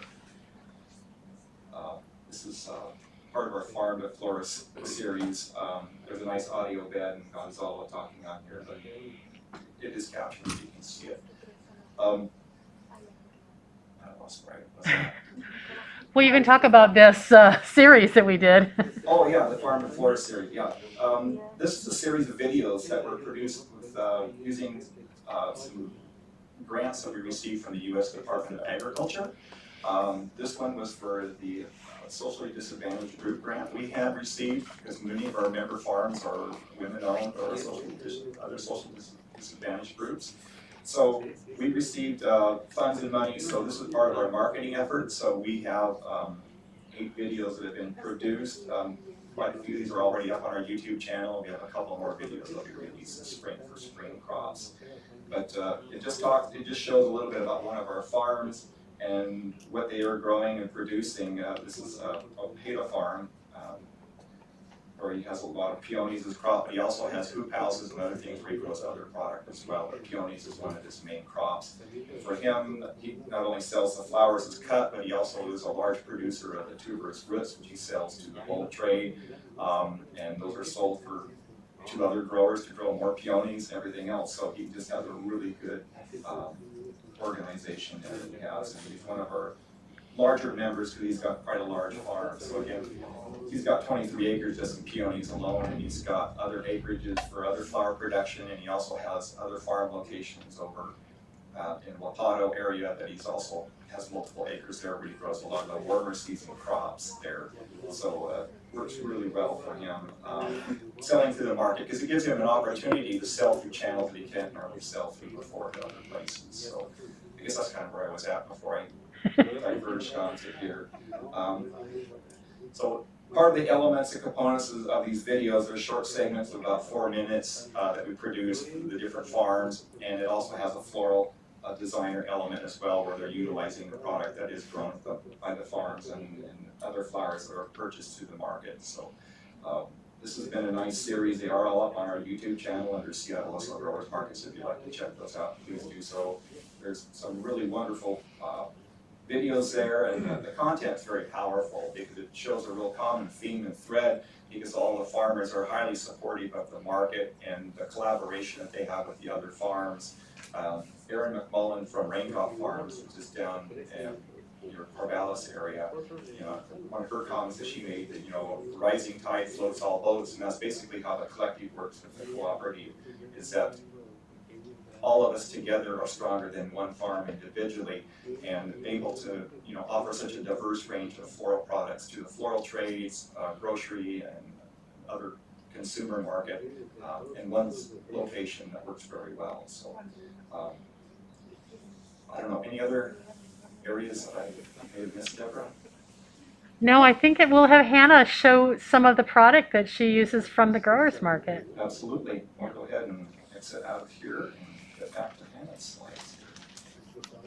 This is part of our Farm to Florist series. There's a nice audio bed and Gonzalo talking on here, but it is captioned so you can see it. I lost where I was. Well, you can talk about this series that we did. Oh yeah, the Farm to Florist series, yeah. This is a series of videos that were produced with using some grants that we received from the U.S. Department of Agriculture. This one was for the socially disadvantaged group grant we had received, because many of our member farms are women-owned or other socially disadvantaged groups. So we received funds and money, so this is part of our marketing effort. So we have 8 videos that have been produced. Quite a few of these are already up on our YouTube channel. We have a couple more videos that will be released this spring for spring crops. But it just shows a little bit about one of our farms and what they are growing and producing. This is a Peta farm where he has a lot of peonies as crop, but he also has hoop houses and other things where he grows other product as well. But peonies is one of his main crops. And for him, he not only sells the flowers as cut, but he also is a large producer of the tuberous roots, which he sells to the bulk trade. And those are sold to other growers to grow more peonies and everything else. So he just has a really good organization that he has. And he's one of our larger members because he's got quite a large farm. So again, he's got 23 acres just in peonies alone, and he's got other acreages for other flower production, and he also has other farm locations over in Wapato area that he's also has multiple acres there where he grows a lot of the warmer season crops there. So works really well for him selling through the market because it gives him an opportunity to sell through channels that he can't normally sell through before in other places. So I guess that's kind of where I was at before I diverged onto here. So part of the elements and components of these videos are short segments of about 4 minutes that we produce for the different farms, and it also has a floral designer element as well, where they're utilizing the product that is grown by the farms and other flowers that are purchased to the market. So this has been a nice series. They are all up on our YouTube channel under Seattle Local Growers Markets. If you'd like to check those out, please do so. There's some really wonderful videos there, and the content's very powerful because it shows a real common theme and thread, because all the farmers are highly supportive of the market and the collaboration that they have with the other farms. Erin McMullen from Raincock Farms, which is down in your Corvallis area, one of her comments that she made that, rising tide floats all boats, and that's basically how the collective works with the cooperative, is that all of us together are stronger than one farm individually, and able to offer such a diverse range of floral products to the floral trades, grocery, and other consumer market in one location that works very well. So I don't know, any other areas that I may have missed, Deborah? No, I think it will have Hannah show some of the product that she uses from the growers market. Absolutely. I'll go ahead and exit out of here and get back to Hannah's slides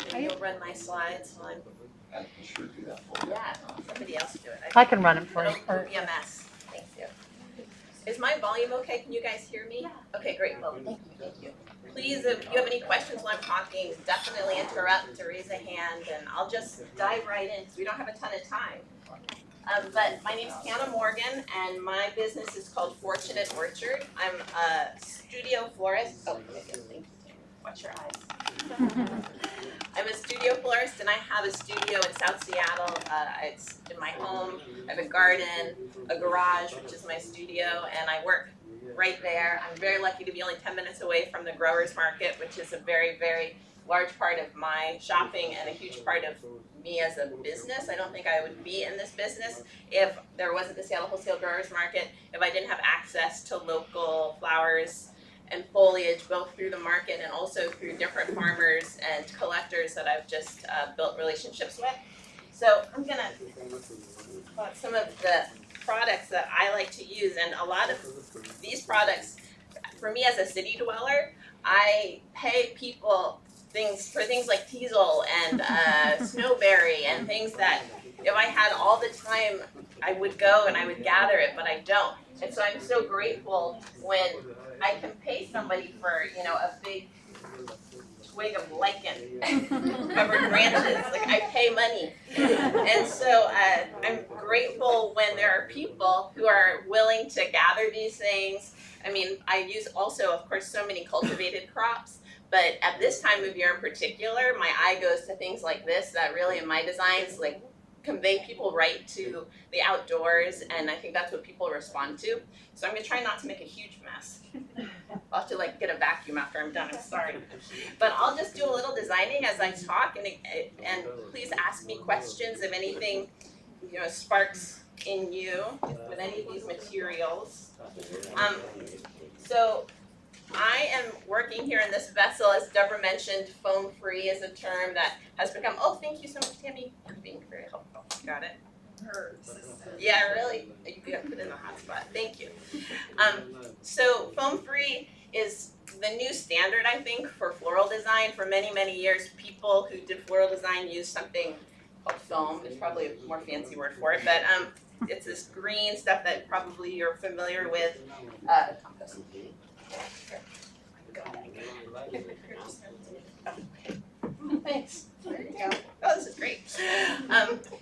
here. You'll run my slides while I'm, I can sure do that for you. yeah, somebody else do it. I can run it for you. It'll be a mess. Thank you. Is my volume okay? Can you guys hear me? Yeah. Okay, great. Well, thank you. Please, if you have any questions while I'm talking, definitely interrupt or raise a hand, and I'll just dive right in because we don't have a ton of time. But my name's Hannah Morgan, and my business is called Fortunate Orchard. I'm a studio florist. Oh, thank you. Watch your eyes. I'm a studio florist, and I have a studio in South Seattle. It's in my home. I have a garden, a garage, which is my studio, and I work right there. I'm very lucky to be only 10 minutes away from the growers market, which is a very, very large part of my shopping and a huge part of me as a business. I don't think I would be in this business if there wasn't the Seattle Wholesale Growers Market, if I didn't have access to local flowers and foliage, both through the market and also through different farmers and collectors that I've just built relationships with. So I'm gonna talk about some of the products that I like to use, and a lot of these products, for me as a city dweller, I pay people for things like teasel and snowberry and things that if I had all the time I would go and I would gather it, but I don't. And so I'm so grateful when I can pay somebody for, you know, a big twig of lichen covered branches. Like, I pay money. And so I'm grateful when there are people who are willing to gather these things. I mean, I use also, of course, so many cultivated crops. But at this time of year in particular, my eye goes to things like this that really, in my designs, like convey people right to the outdoors, and I think that's what people respond to. So I'm gonna try not to make a huge mess. I'll have to like get a vacuum after I'm done, I'm sorry. But I'll just do a little designing as I talk, and please ask me questions if anything, you know, sparks in you with any of these materials. So I am working here in this vessel, as Deborah mentioned. Foam free is a term that has become, oh, thank you so much, Tammy, for being very helpful. Got it? Yeah, really? You got to put in the hot spot. Thank you. So foam free is the new standard, I think, for floral design. For many, many years, people who did floral design used something called foam. There's probably a more fancy word for it, but it's this green stuff that probably you're familiar with. Thanks. There you go. Oh, this is great.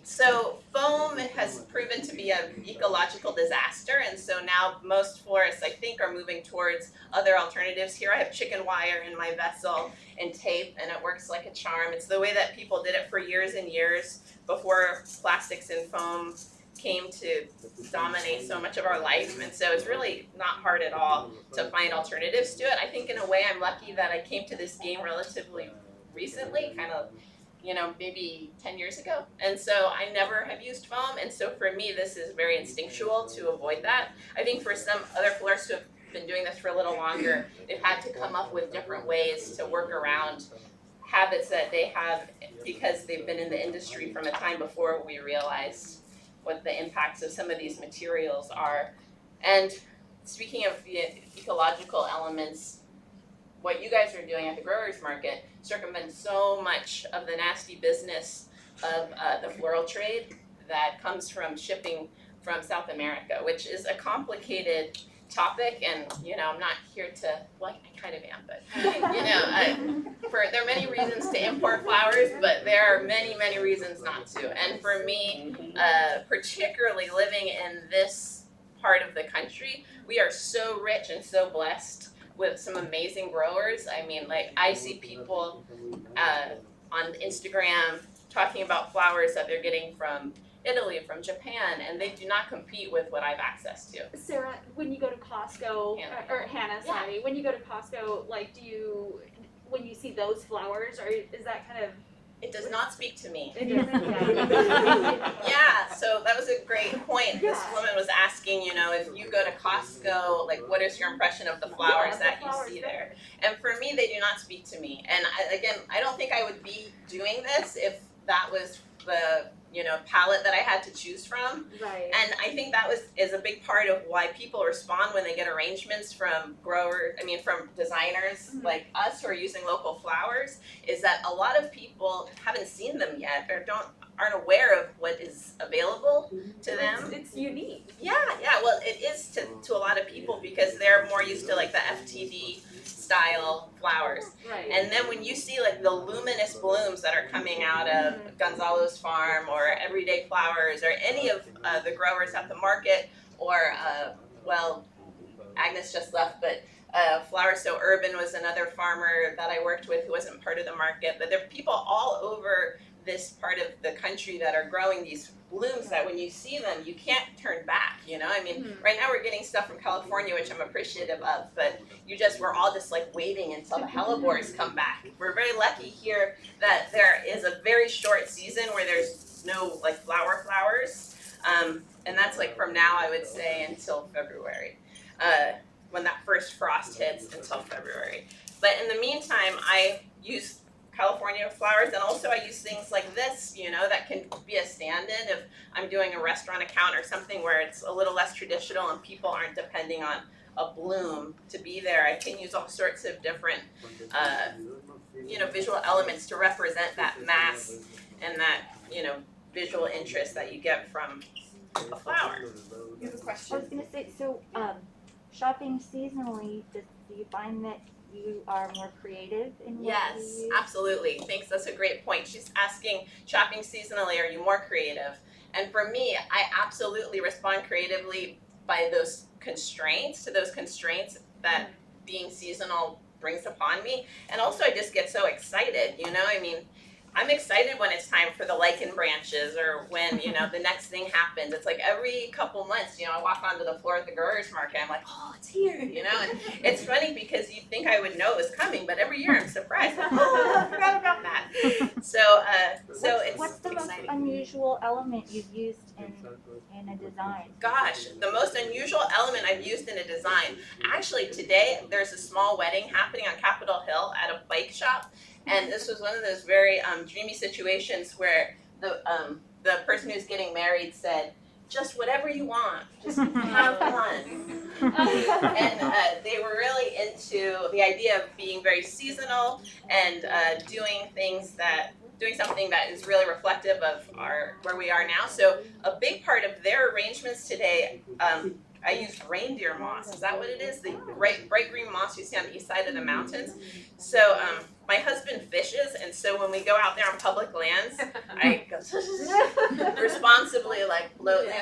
So foam has proven to be an ecological disaster, and so now most florists, I think, are moving towards other alternatives. Here I have chicken wire in my vessel and tape, and it works like a charm. It's the way that people did it for years and years before plastics and foam came to dominate so much of our life, and so it's really not hard at all to find alternatives to it. I think in a way I'm lucky that I came to this game relatively recently, kind of, you know, maybe 10 years ago, and so I never have used foam, and so for me this is very instinctual to avoid that. I think for some other florists who have been doing this for a little longer, they've had to come up with different ways to work around habits that they have because they've been in the industry from a time before we realized what the impacts of some of these materials are. And speaking of the ecological elements, what you guys are doing at the growers market circumvents so much of the nasty business of the floral trade that comes from shipping from South America, which is a complicated topic, and you know, I'm not here to, well, I kind of am, but you know, there are many reasons to import flowers, but there are many, many reasons not to. And for me, particularly living in this part of the country, we are so rich and so blessed with some amazing growers. I mean, like, I see people on Instagram talking about flowers that they're getting from Italy, from Japan, and they do not compete with what I have access to. Sarah, when you go to Costco, Hannah, sorry, when you go to Costco, like, when you see those flowers, or is that kind of It does not speak to me. It doesn't. Yeah, so that was a great point. This woman was asking, you know, if you go to Costco, like, what is your impression of the flowers that you see there? And for me, they do not speak to me. And again, I don't think I would be doing this if that was the, you know, palette that I had to choose from. Right. And I think that is a big part of why people respond when they get arrangements from from designers like us who are using local flowers, is that a lot of people haven't seen them yet or aren't aware of what is available to them. It's unique. Yeah, well, it is to a lot of people because they're more used to like the FTD style flowers. Right. And then when you see like the luminous blooms that are coming out of Gonzalo's farm or Everyday Flowers or any of the growers at the market or, Agnes just left, but Flower So Urban was another farmer that I worked with who wasn't part of the market. But there are people all over this part of the country that are growing these blooms that when you see them, you can't turn back, you know? I mean, right now we're getting stuff from California, which I'm appreciative of, but we're all just like waiting until the hellebores come back. We're very lucky here that there is a very short season where there's no like flowers. And that's like from now, I would say, until February, when that first frost hits until February. But in the meantime, I use California flowers, and also I use things like this, you know, that can be a stand-in if I'm doing a restaurant account or something where it's a little less traditional and people aren't depending on a bloom to be there. I can use all sorts of different, visual elements to represent that mass and that, visual interest that you get from a flower. You have a I question? was gonna say, so, shopping seasonally, do you find that you are more creative in what you Yes, use? absolutely. Thanks, that's a great point. She's asking, shopping seasonally, are you more creative? And for me, I absolutely respond creatively by those constraints that being seasonal brings upon me. And also I just get so excited, you know? I mean, I'm excited when it's time for the lichen branches or when, the next thing happens. It's like every couple months, I walk onto the floor at the growers market, I'm like, oh, it's here, and it's funny because you'd think I would know it was coming, but every year I'm surprised, like, oh, I forgot about that. So it's What's the most exciting. unusual element you've used in a design? Gosh, the most unusual element I've used in a design. Actually, today there's a small wedding happening on Capitol Hill at a bike shop. And this was one of those very dreamy situations where the person who's getting married said, just whatever you want, just have fun. And they were really into the idea of being very seasonal and doing something that is really reflective of where we are now. So a big part of their arrangements today, I used reindeer moss. Is that what it is? The bright green moss you see on the east side of the mountains. So my husband fishes, and so when we go out there on public lands, I go responsibly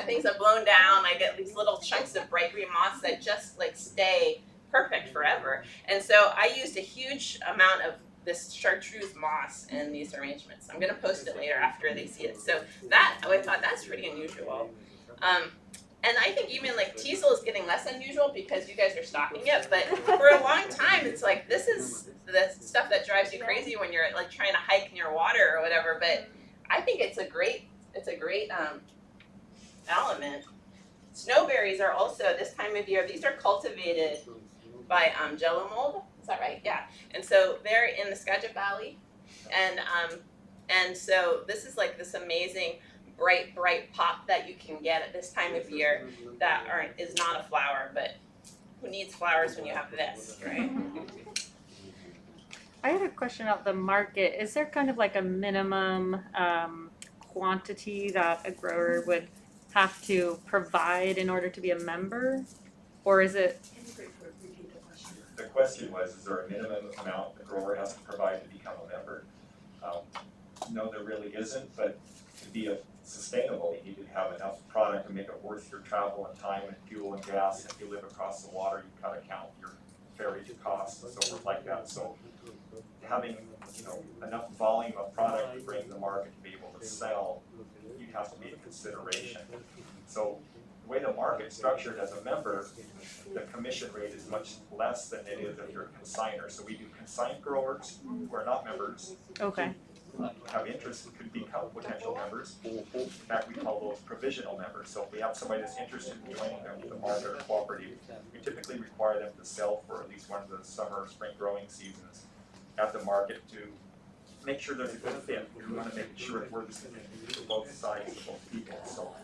things have blown down. I get these little chunks of bright green moss that just stay perfect forever. And so I used a huge amount of this chartreuse moss in these arrangements. I'm gonna post it later after they see it. So I thought that's pretty unusual. And I think even teasel is getting less unusual because you guys are stocking it, but for a long time it's like this is the stuff that drives you crazy when you're trying to hike near water or whatever. But I think it's a great element. Snowberries are also this time of year. These are cultivated by Jello Mold. Is that right? Yeah. And so they're in the Skagit Valley, and so this is this amazing bright pop that you can get at this time of year that is not a flower, but who needs flowers when you have this, right? I have a question about the market. Is there kind of a minimum quantity that a grower would have to provide in order to be a member? Or is it? The question was, is there a minimum amount the grower has to provide to become a member? No, there really isn't, but to be sustainable, you need to have enough product to make it worth your travel and time and fuel and gas. If you live across the water, you gotta count your ferry costs and so forth like that. So having enough volume of product to bring to the market to be able to sell, you have to be a consideration. So the way the market's structured as a member, the commission rate is much less than it is if you're a consignor. So we do consigned growers who are not members. Okay. have interest could become potential members. In fact, we call those provisional members. So if we have somebody that's interested in joining the market or cooperative, we typically require them to sell for at least one of the summer or spring growing seasons at the market to make sure there's a good fit. We want to make sure it works for both sides of both people. So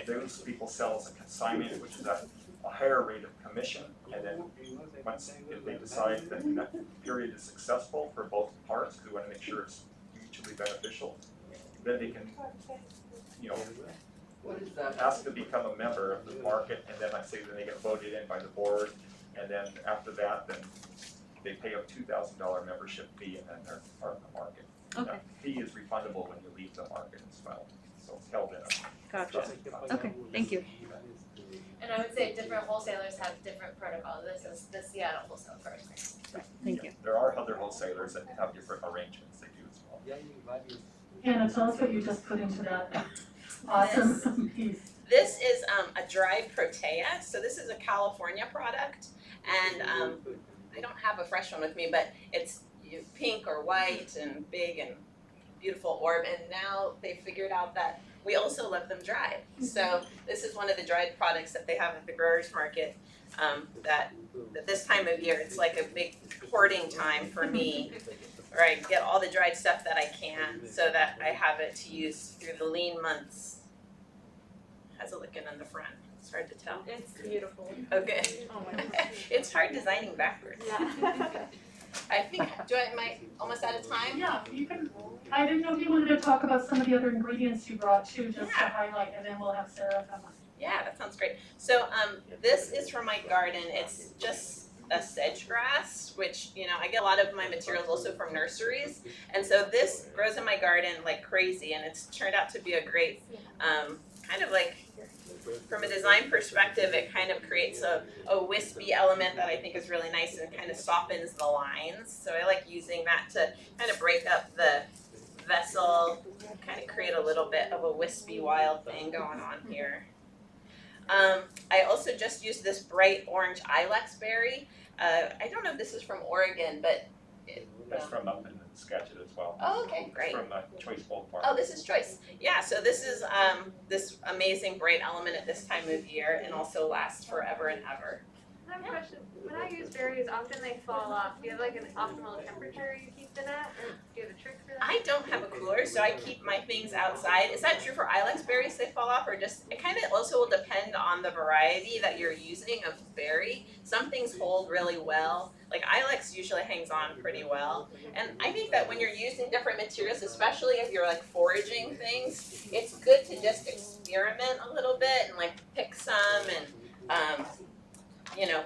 those people sell as a consignment, which is at a higher rate of commission, and then once if they decide that that period is successful for both parts, because we want to make sure it's mutually beneficial, then they can, ask to become a member of the market, and then I say then they get voted in by the board, and then after that, then they pay a $2,000 membership fee, and then they're part of the market. Okay. That fee is refundable when you leave the market as well, so it's held in a Gotcha. trust fund. Okay, thank you. And I would say different wholesalers have different protocols. This is the Seattle wholesale program. Thank you. There are other wholesalers that have different arrangements they do as well. Hannah, tell us what you just put into that awesome piece. This is a dried protea, so this is a California product, and I don't have a fresh one with me, but it's pink or white and big and beautiful orb, and now they figured out that we also love them dried. So this is one of the dried products that they have at the growers market, that this time of year, it's like a big hoarding time for me, where I get all the dried stuff that I can so that I have it to use through the lean months. Has a licking on the front. It's hard to tell. It's beautiful. Okay. Oh my God. It's hard designing backwards. Yeah. I think, am I almost out of time? Yeah, you can, I didn't know if you wanted to talk about some of the other ingredients you brought too, just to Yeah. highlight, and then we'll have Sarah come on. Yeah, that sounds great. So this is from my garden. It's just a sedge grass, which, I get a lot of my materials also from nurseries. And so this grows in my garden like crazy, and it's turned out to be a great, kind of like, from a design perspective, it kind of creates a wispy element that I think is really nice and kind of softens the lines. So I like using that to kind of break up the vessel, kind of create a little bit of a wispy wild thing going on here. I also just used this bright orange ilex berry. I don't know if this is from Oregon, but That's from up in Sketchet as well. Oh, okay, great. From Choice Bowl Farm. Oh, this is Choice. Yeah, so this is this amazing bright element at this time of year, and also lasts forever and ever. I have a question. When I use berries, often they fall off. Do you have like an optimal temperature you keep them at, or do you have a trick for that? I don't have a cooler, so I keep my things outside. Is that true for ilex berries? They fall off, or just it kind of also will depend on the variety that you're using of berry. Some things hold really well. Like ilex usually hangs on pretty well. And I think that when you're using different materials, especially if you're like foraging things, it's good to just experiment a little bit and like pick some and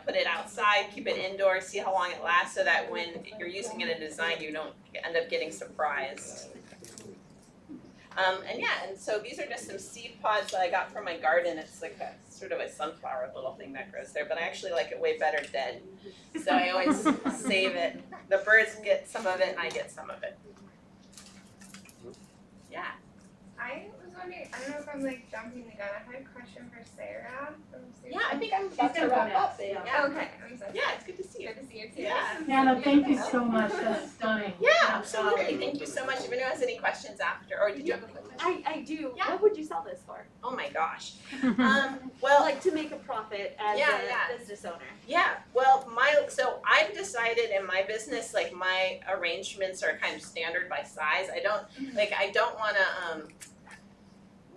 put it outside, keep it indoors, see how long it lasts, so that when you're using it in design, you don't end up getting surprised. And so these are just some seed pods that I got from my garden. It's like a sort of a sunflower little thing that grows there, but I actually like it way better dead. So I always save it. The birds get some of it and I get some of it. Yeah. I was wondering, I don't know if I'm like jumping the gun, I had a question for Sarah. Yeah, I think I'm about to wrap up. Yeah. Okay, I'm so sorry. Yeah, it's good to see you. Good to see you too. Yeah. Hannah, thank you so much, that's stunning. Yeah, absolutely. Thank you so much. If anyone has any questions after, or did you have a quick question? I do. Yeah. What would you sell this for? Oh my gosh. Well, Like to make a profit as Yeah, a yeah. business owner. yeah, well, so I've decided in my business, like my arrangements are kind of standard by size. I don't wanna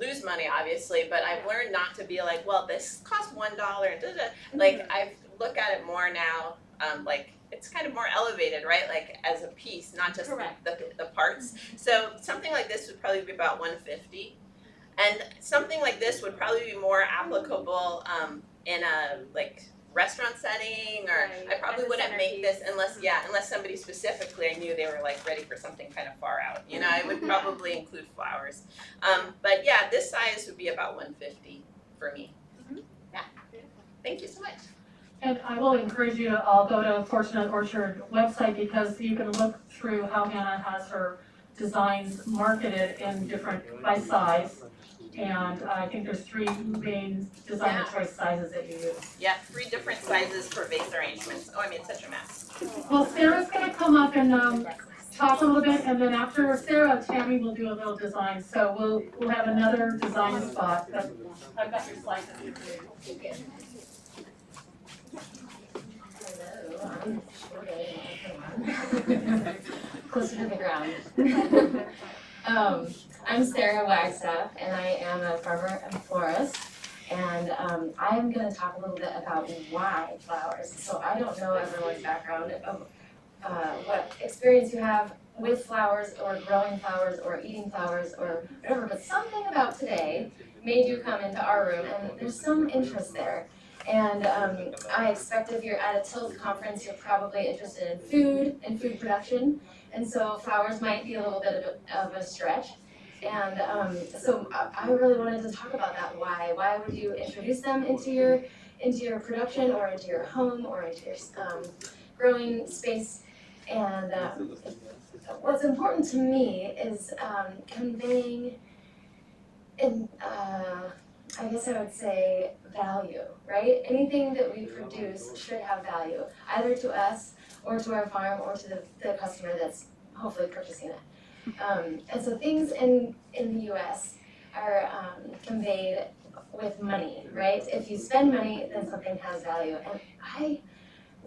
lose money obviously, but I've learned not to be like, well, this costs $1 and da-da. Like I look at it more now, like it's kind of more elevated, right? Like as a piece, not just the parts. So something like this would probably be about $150. And something like this would probably be more applicable in a like restaurant setting, or Right, I probably as a wouldn't make this centerpiece. unless somebody specifically I knew they were like ready for something kind of far out. I would probably include flowers. But yeah, this size would be about $150 for me. Yeah. Thank you so much. And I will encourage you to all go to Fortunate Orchard website, because you can look through how Hannah has her designs marketed in different by size. And I think there's 3 main designer choice sizes that you use. Yeah, 3 different sizes for vase arrangements. Oh, I made such a mess. Well, Sarah's gonna come up and talk a little bit, and then after Sarah, Tammy will do a little design. So we'll have another design spot. But I've got your slides. Hello, I'm closer to the ground. I'm Sarah Wagstaff, and I am a farmer and florist. And I'm going to talk a little bit about why flowers. So I don't know everyone's background of what experience you have with flowers or growing flowers or eating flowers or whatever, but something about today made you come into our room, and there's some interest there. And I expect if you're at a TILF conference, you're probably interested in food and food production, and so flowers might be a little bit of a stretch. And so I really wanted to talk about that. Why would you introduce them into your production or into your home or into your growing space? And what's important to me is conveying, I guess I would say, value, right? Anything that we produce should have value, either to us or to our farm or to the customer that's hopefully purchasing it. And so things in the US are conveyed with money, right? If you spend money, then something has value. And I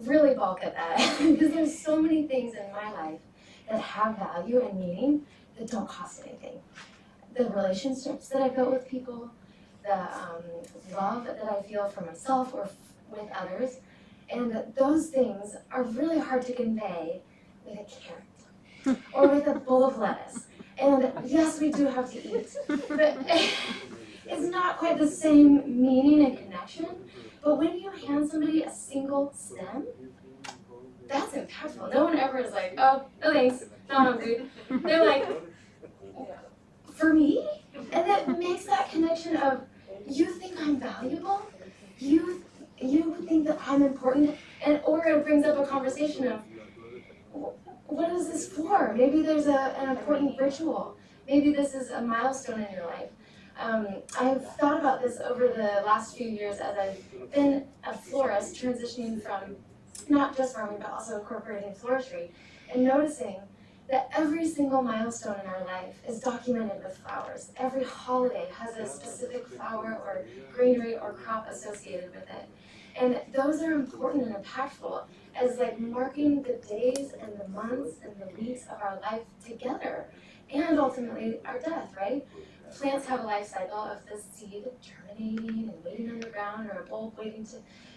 really balk at that because there's so many things in my life that have value and meaning that don't cost anything. The relationships that I built with people, the love that I feel for myself or with others, and those things are really hard to convey with a carrot or with a bowl of lettuce. And yes, we do have to eat, but it's not quite the same meaning and connection. But when you hand somebody a single stem, that's impactful. No one ever is like, oh, no thanks, not hungry. They're like, for me? And that makes that connection of, you think I'm valuable? You think that I'm important? Or it brings up a conversation of, what is this for? Maybe there's an important ritual. Maybe this is a milestone in your life. I've thought about this over the last few years as I've been a florist, transitioning from not just farming, but also incorporating floristry, and noticing that every single milestone in our life is documented with flowers. Every holiday has a specific flower or greenery or crop associated with it. And those are important and impactful as like marking the days and the months and the weeks of our life together, and ultimately our death, right? Plants have a life cycle of the seed germinating and waiting underground, or a bulb waiting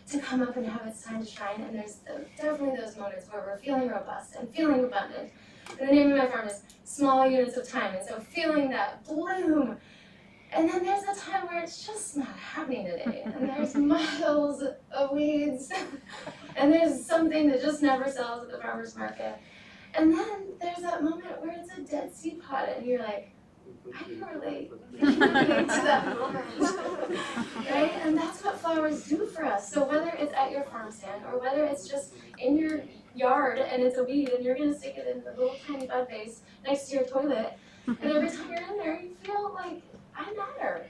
to come up and have its time to shine. And there's definitely those moments where we're feeling robust and feeling abundant. And the name of my farm is Small Units of Time, and so feeling that bloom. And then there's a time where it's just not happening today, and there's miles of weeds, and there's something that just never sells at the farmer's market. And then there's that moment where it's a dead seed pod, and you're like, I can relate to that moment, right? And that's what flowers do for us. So whether it's at your farm stand, or whether it's just in your yard and it's a weed and you're gonna stick it in the little tiny bud vase next to your toilet, and every time you're in there, you feel like, I matter.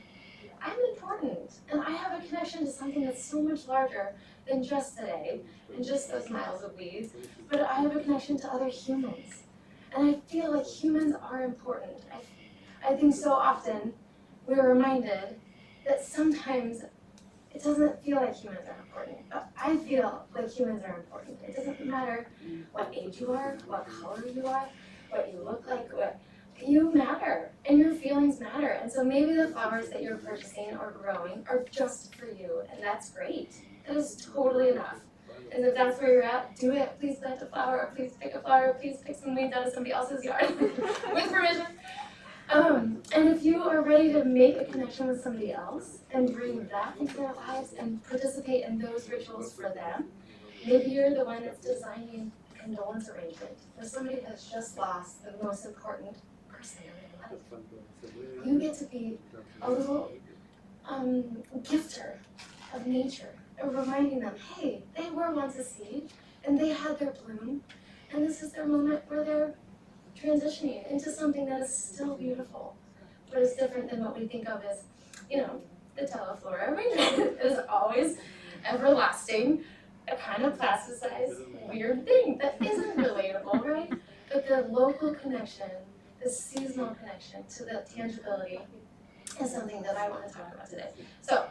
I'm important, and I have a connection to something that's so much larger than just today and just those miles of weeds, but I have a connection to other humans. And I feel like humans are important. I think so often we're reminded that sometimes it doesn't feel like humans are important, but I feel like humans are important. It doesn't matter what age you are, what color you are, what you look like, you matter, and your feelings matter. And so maybe the flowers that you're purchasing or growing are just for you, and that's great. That is totally enough. And if that's where you're at, do it. Please plant a flower, or please pick a flower, or please pick some weeds out of somebody else's yard with permission. And if you are ready to make a connection with somebody else and bring that into their lives and participate in those rituals for them, maybe you're the one that's designing a condolence arrangement for somebody that's just lost the most important person in their life. You get to be a little gifter of nature, reminding them, hey, they were once a seed, and they had their bloom, and this is their moment where they're transitioning into something that is still beautiful, but is different than what we think of as, the teleflora arrangement. It is always everlasting, a kind of plasticized, weird thing that isn't relatable, right? But the local connection, the seasonal connection to the tangibility is something that I want to talk about today. So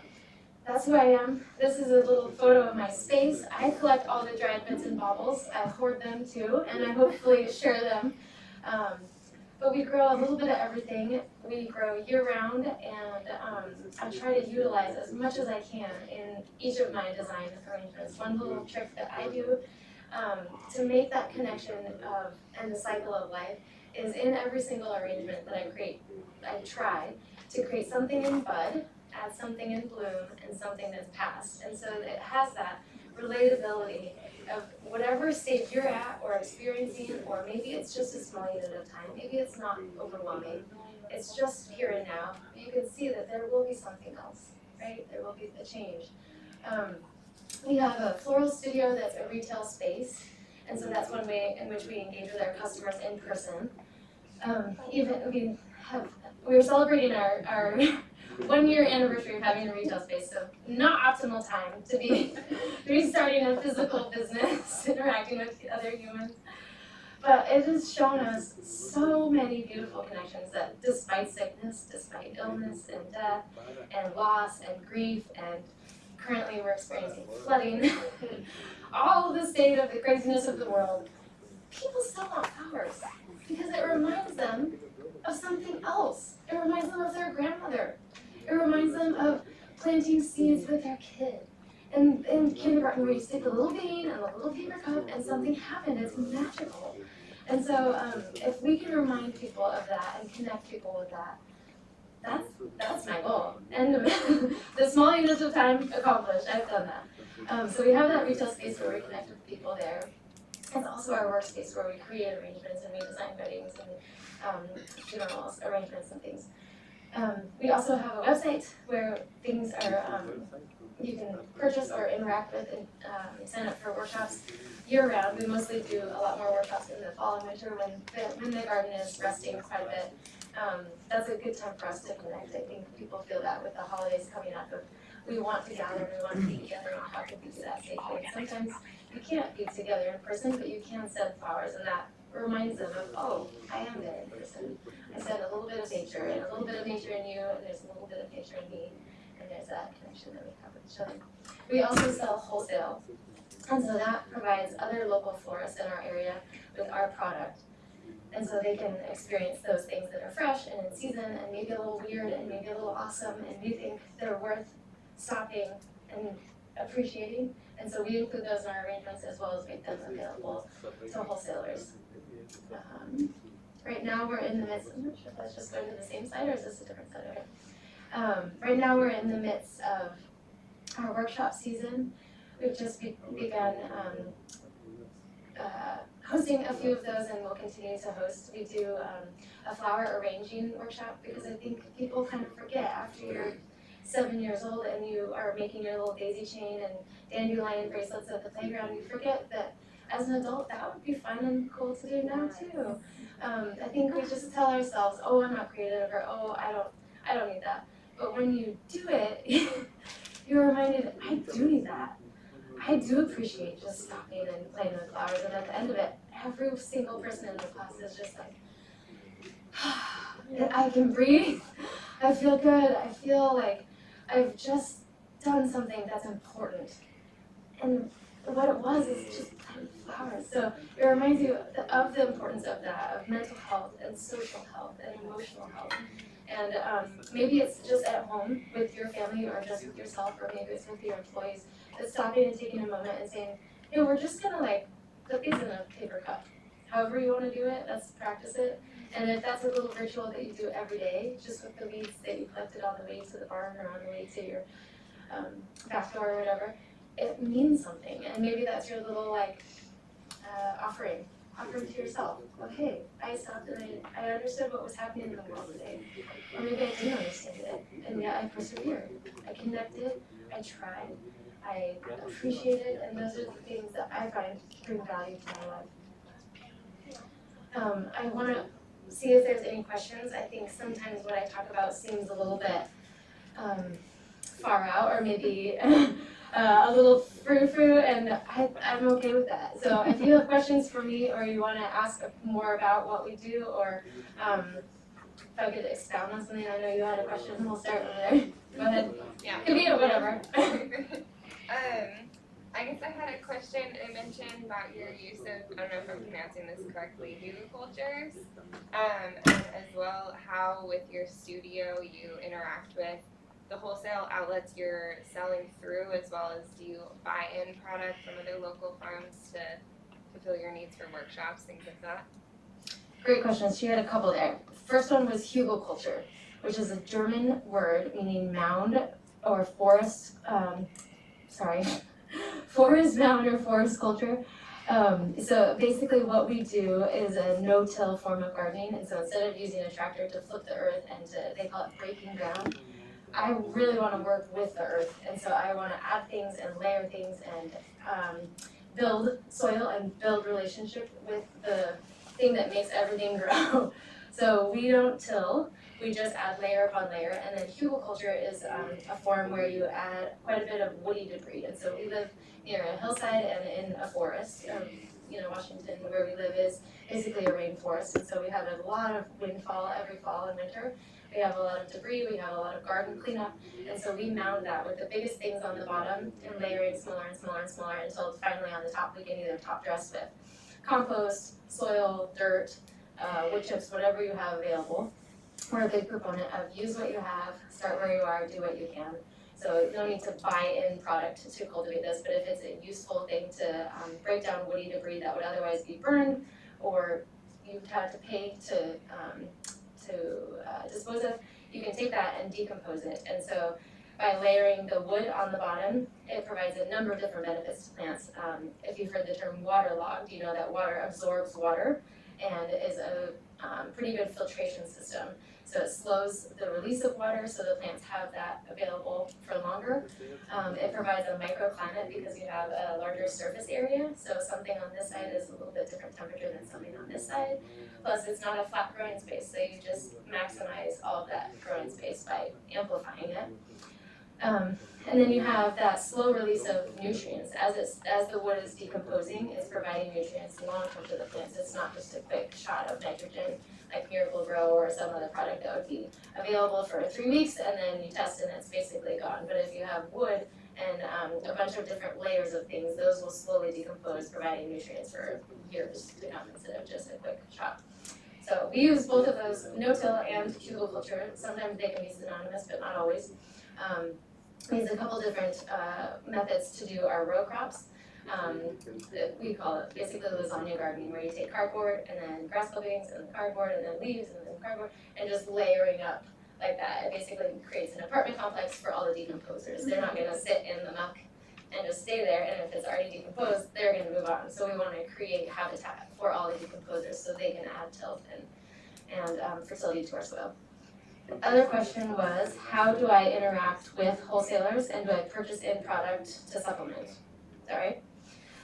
that's who I am. This is a little photo of my space. I collect all the dried bits and baubles. I hoard them too, and I hopefully share them. But we grow a little bit of everything. We grow year-round, and I try to utilize as much as I can in each of my design arrangements. One little trick that I do to make that connection of and the cycle of life is in every single arrangement that I create. I try to create something in bud, add something in bloom, and something that's past. And so it has that relatability of whatever stage you're at or experiencing, or maybe it's just a small unit of time, maybe it's not overwhelming, it's just here and now. You can see that there will be something else, right? There will be a change. We have a floral studio that's a retail space, and so that's one way in which we engage with our customers in person. We were celebrating our 1 year anniversary of having a retail space, so not optimal time to be restarting a physical business, interacting with other humans. But it has shown us so many beautiful connections that despite sickness, despite illness and death and loss and grief, and currently we're experiencing flooding, all of the state of the craziness of the world, people still want flowers because it reminds them of something else. It reminds them of their grandmother. It reminds them of planting seeds with their kid. And in kindergarten, where you stick a little bean and a little paper cup and something happened, it's magical. And so if we can remind people of that and connect people with that, that's my goal. And the small units of time accomplished, I've done that. So we have that retail space where we connect with people there. It's also our workspace where we create arrangements and we design weddings and funerals, arrangements and things. We also have a website where things are you can purchase or interact with and sign up for workshops year-round. We mostly do a lot more workshops in the fall and winter when the garden is resting quite a bit. That's a good time for us to connect. I think people feel that with the holidays coming up. We want to gather, we want to be together, and how can we do that safely? And sometimes you can't be together in person, but you can send flowers, and that reminds them of, oh, I am there in person. I send a little bit of nature, and a little bit of nature in you, and there's a little bit of nature in me, and there's that connection that we have with each other. We also sell wholesale, and so that provides other local florists in our area with our product. And so they can experience those things that are fresh and in season, and maybe a little weird, and maybe a little awesome, and we think they're worth stopping and appreciating. And so we include those in our arrangements as well as make them available to wholesalers. Right now we're in the midst, I'm not sure if that's just going to the same side or is this a different side? Okay. Right now we're in the midst of our workshop season. We've just begun hosting a few of those, and we'll continue to host. We do a flower arranging workshop because I think people kind of forget after you're 7 years old and you are making your little daisy chain and dandelion bracelets at the playground, you forget that as an adult that would be fun and cool to do now too. I think we just tell ourselves, oh, I'm not creative, or oh, I don't need that. But when you do it, you're reminded, I do need that. I do appreciate just stopping and playing with flowers, and at the end of it, every single person in the class is just like, I can breathe, I feel good, I feel like I've just done something that's important. And what it was is just playing with flowers. So it reminds you of the importance of that, of mental health and social health and emotional health. And maybe it's just at home with your family or just with yourself, or maybe it's with your employees, but stopping and taking a moment and saying, hey, we're just gonna like put these in a paper cup. However you wanna do it, let's practice it. And if that's a little ritual that you do every day, just with the weeds that you collected on the way to the barn or on the way to your back door or whatever, it means something. And maybe that's your little like offering to yourself. Well, hey, I stopped and I understood what was happening in the world today. Or maybe I didn't understand it, and yet I persevered. I connected, I tried, I appreciated, and those are the things that I find bring value to my life. I want to see if there's any questions. I think sometimes what I talk about seems a little bit far out, or maybe a little frou-frou, and I'm okay with that. So if you have questions for me, or you want to ask more about what we do, or if I could expound on something, I know you had a question, we'll start over there. Go ahead. Yeah. Could be whatever. I guess I had a question. I mentioned about your use of, I don't know if I'm pronouncing this correctly, hugelkulturs, and as well how with your studio you interact with the wholesale outlets you're selling through, as well as do you buy in product from other local farms to fulfill your needs for workshops, things like that? Great questions. She had a couple there. First one was hugelkultur, which is a German word meaning mound or forest, forest mound or forest culture. So basically what we do is a no-till form of gardening, and so instead of using a tractor to flip the earth and they call it breaking ground, I really want to work with the earth, and so I want to add things and layer things and build soil and build relationship with the thing that makes everything grow. So we don't till, we just add layer upon layer, and then hugelkultur is a form where you add quite a bit of woody debris. And so we live near a hillside and in a forest. Washington, where we live, is basically a rainforest, and so we have a lot of windfall every fall and winter. We have a lot of debris, we have a lot of garden cleanup, and so we mound that with the biggest things on the bottom and layering smaller and smaller and smaller until finally on the top we can either top dress with compost, soil, dirt, wood chips, whatever you have available. We're a big proponent of use what you have, start where you are, do what you can. So no need to buy in product to cultivate this, but if it's a useful thing to break down woody debris that would otherwise be burned, or you'd have to pay to dispose of, you can take that and decompose it. And so by layering the wood on the bottom, it provides a number of different benefits to plants. If you've heard the term waterlogged, you know that water absorbs water and is a pretty good filtration system. So it slows the release of water so the plants have that available for longer. It provides a microclimate because you have a larger surface area. So something on this side is a little bit different temperature than something on this side. Plus it's not a flat growing space, so you just maximize all of that growing space by amplifying it. And then you have that slow release of nutrients. As the wood is decomposing, it's providing nutrients long term to the plants. It's not just a quick shot of nitrogen like Miracle Grow or some other product that would be available for 3 weeks and then you test and it's basically gone. But if you have wood and a bunch of different layers of things, those will slowly decompose, providing nutrients for years to come instead of just a quick shot. So we use both of those, no-till and hugelkultur. Sometimes they can be synonymous, but not always. We use a couple different methods to do our row crops. We call it basically lasagna gardening, where you take cardboard and then grass clippings and cardboard and then leaves and then cardboard and just layering up like that. It basically creates an apartment complex for all the decomposers. They're not going to sit in the muck and just stay there, and if it's already decomposed, they're going to move on. So we want to create habitat for all the decomposers so they can add tilth and fertility to our soil. The other question was, how do I interact with wholesalers and do I purchase in product to supplement? Is that right?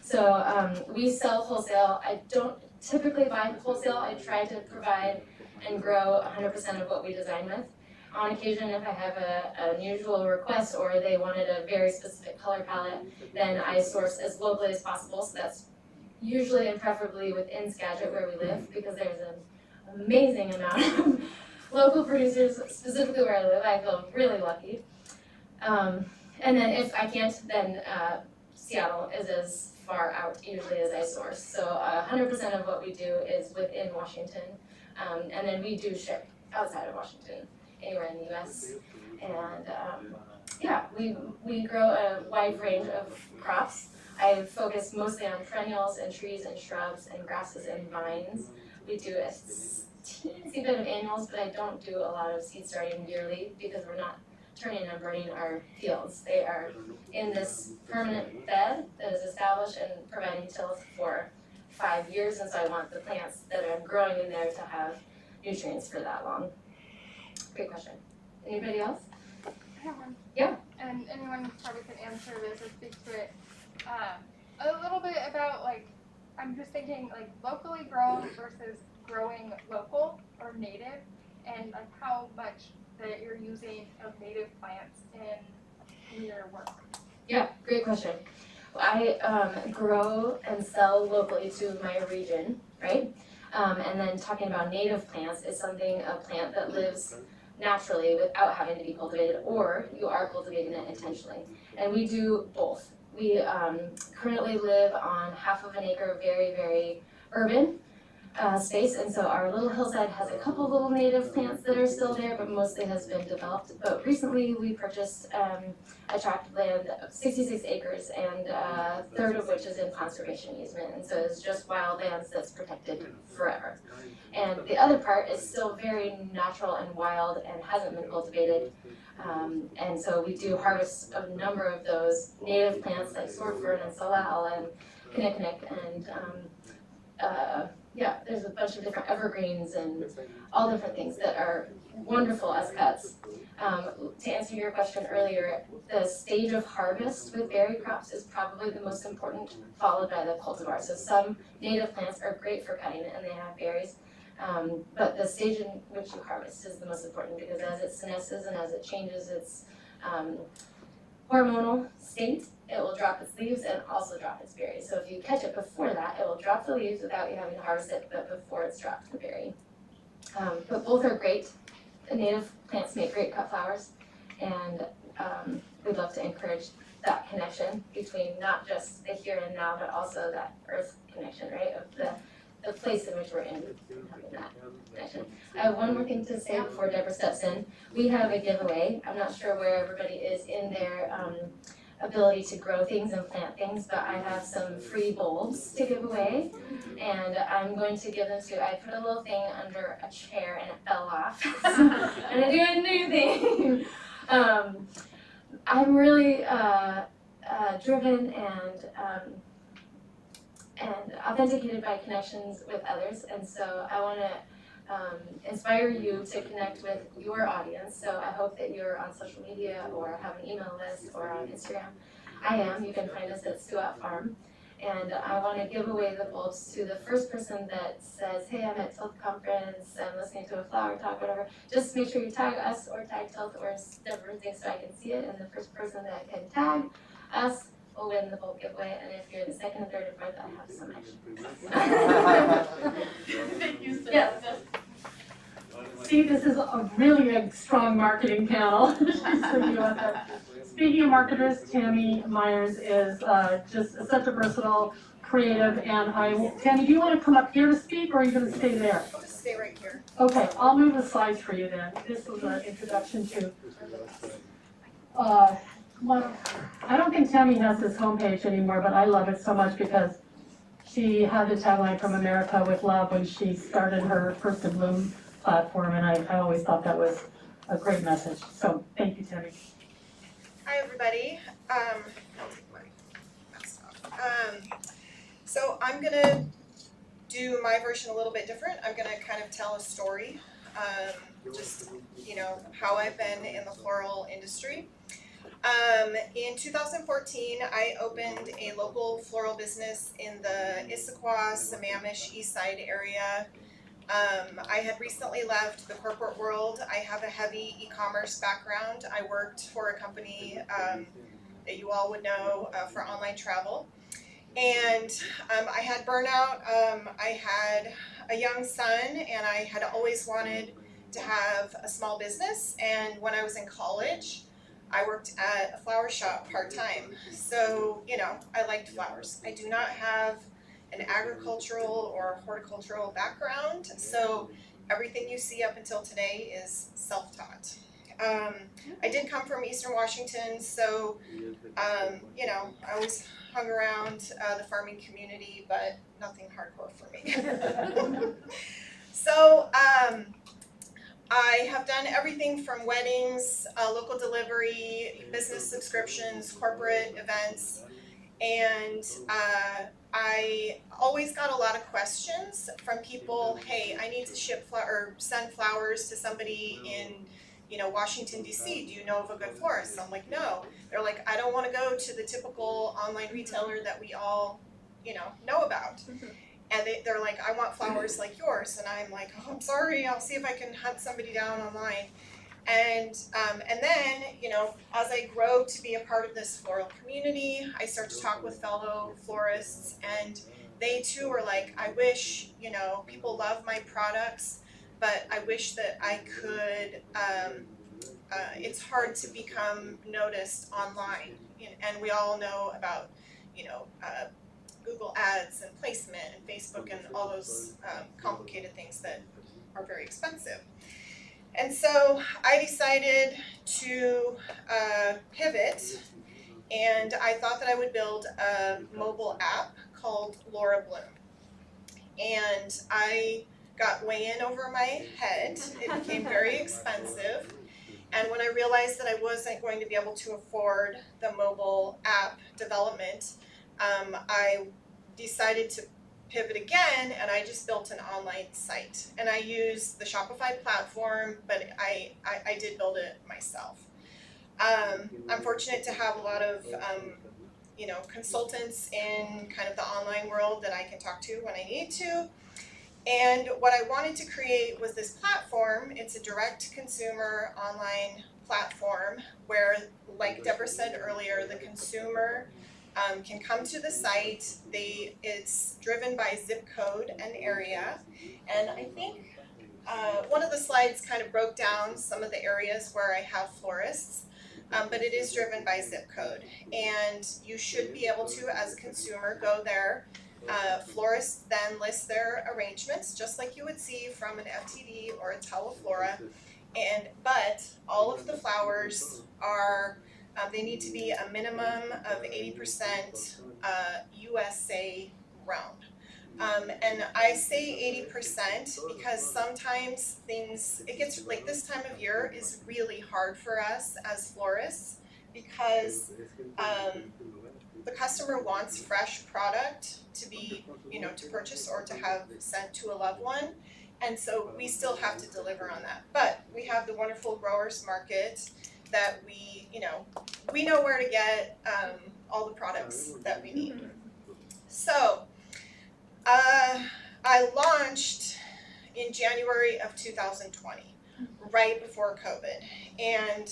So we sell wholesale. I don't typically buy wholesale. I try to provide and grow 100% of what we design with. On occasion, if I have an unusual request or they wanted a very specific color palette, then I source as locally as possible. So that's usually and preferably within Skagit where we live, because there's an amazing amount of local producers, specifically where I live. I feel really lucky. And then if I can't, then Seattle is as far out usually as I source. So 100% of what we do is within Washington. And then we do ship outside of Washington, anywhere in the US. And yeah, we grow a wide range of crops. I focus mostly on perennials and trees and shrubs and grasses and vines. We do a teensy bit of annuals, but I don't do a lot of seed starting yearly because we're not turning and burning our fields. They are in this permanent bed that is established and providing tilth for 5 years, and so I want the plants that are growing in there to have nutrients for that long. Great question. Anybody else? I have one. Yeah. And anyone probably could answer this or speak to it. A little bit about, like, I'm just thinking, like, locally grown versus growing local or native, and like how much that you're using of native plants in your work. Yeah, great question. I grow and sell locally to my region, right? And then talking about native plants is a plant that lives naturally without having to be cultivated, or you are cultivating it intentionally. And we do both. We currently live on half of an acre, very, very urban space, and so our little hillside has a couple little native plants that are still there, but mostly has been developed. But recently we purchased a tract of land of 66 acres, and a third of which is in conservation easement, and so it's just wildlands that's protected forever. And the other part is still very natural and wild and hasn't been cultivated. And so we do harvest a number of those native plants like sword fern and salal and kinnikinnick and yeah, there's a bunch of different evergreens and all different things that are wonderful as pets. To answer your question earlier, the stage of harvest with berry crops is probably the most important, followed by the cultivar. So some native plants are great for cutting and they have berries, but the stage in which you harvest is the most important, because as it senesces and as it changes its hormonal state, it will drop its leaves and also drop its berries. So if you catch it before that, it will drop the leaves without you having to harvest it, but before it's dropped the berry. But both are great. The native plants make great cut flowers, and we'd love to encourage that connection between not just the here and now, but also that earth connection, right, of the place in which we're in, having that connection. I have one more thing to say before Deborah steps in. We have a giveaway. I'm not sure where everybody is in their ability to grow things and plant things, but I have some free bulbs to give away, and I'm going to give them to, I put a little thing under a chair and it fell off. I'm gonna do a new thing. I'm really driven and authenticated by connections with others, and so I want to inspire you to connect with your audience. So I hope that you're on social media or have an email list or on Instagram. I am. You can find us at Suat Farm. And I want to give away the bulbs to the first person that says, hey, I'm at Tilt Conference, I'm listening to a flower talk, whatever. Just make sure you tag us or tag Tilt or Deborah so I can see it. And the first person that can tag us will win the bulb giveaway. And if you're the second, third, or fourth, I have some extra. Thank you so Yes. See, this is a really strong marketing panel. Speaking of marketers, Tammy Myers is just such a versatile, creative, and Tammy, do you want to come up here to speak, or are you going to stay there? I'll just stay right here. Okay, I'll move the slides for you then. This was an introduction to. Well, I don't think Tammy has this homepage anymore, but I love it so much because she had the tagline from America with Love when she started her First to Bloom platform, and I always thought that was a great message. So thank you, Tammy. Hi, everybody. I'll take my mask off. So I'm gonna do my version a little bit different. I'm gonna kind of tell a story, just, you know, how I've been in the floral industry. In 2014, I opened a local floral business in the Issaquah, Sammamish, East Side area. I had recently left the corporate world. I have a heavy e-commerce background. I worked for a company that you all would know for online travel. And I had burnout. I had a young son, and I had always wanted to have a small business. And when I was in college, I worked at a flower shop part-time. So, you know, I liked flowers. I do not have an agricultural or horticultural background, so everything you see up until today is self-taught. I did come from Eastern Washington, so you know, I always hung around the farming community, but nothing hardcore for me. So I have done everything from weddings, local delivery, business subscriptions, corporate events, and I always got a lot of questions from people. Hey, I need to ship or send flowers to somebody in, you know, Washington D.C. Do you know of a good florist? I'm like, no. They're like, I don't want to go to the typical online retailer that we all, you know about. And they're like, I want flowers like yours. And I'm like, oh, I'm sorry. I'll see if I can hunt somebody down online. And then, as I grow to be a part of this floral community, I start to talk with fellow florists, and they too are like, I wish, people love my products, but I wish that I could, it's hard to become noticed online. And we all know about, Google Ads and placement and Facebook and all those complicated things that are very expensive. And so I decided to pivot, and I thought that I would build a mobile app called Laura Bloom. And I got way in over my head. It became very expensive. And when I realized that I wasn't going to be able to afford the mobile app development, I decided to pivot again, and I just built an online site. And I used the Shopify platform, but I did build it myself. I'm fortunate to have a lot of consultants in kind of the online world that I can talk to when I need to. And what I wanted to create was this platform. It's a direct consumer online platform where, like Deborah said earlier, the consumer can come to the site. It's driven by zip code and area. And I think one of the slides kind of broke down some of the areas where I have florists, but it is driven by zip code. And you should be able to, as a consumer, go there. Florists then list their arrangements, just like you would see from an FTD or a Teleflora. But all of the flowers are, they need to be a minimum of 80% USA grown. And I say 80% because sometimes it gets like this time of year is really hard for us as florists because the customer wants fresh product to be, to purchase or to have sent to a loved one. And so we still have to deliver on that. But we have the wonderful growers market that we know where to get all the products that we need. So I launched in January of 2020, right before COVID. And,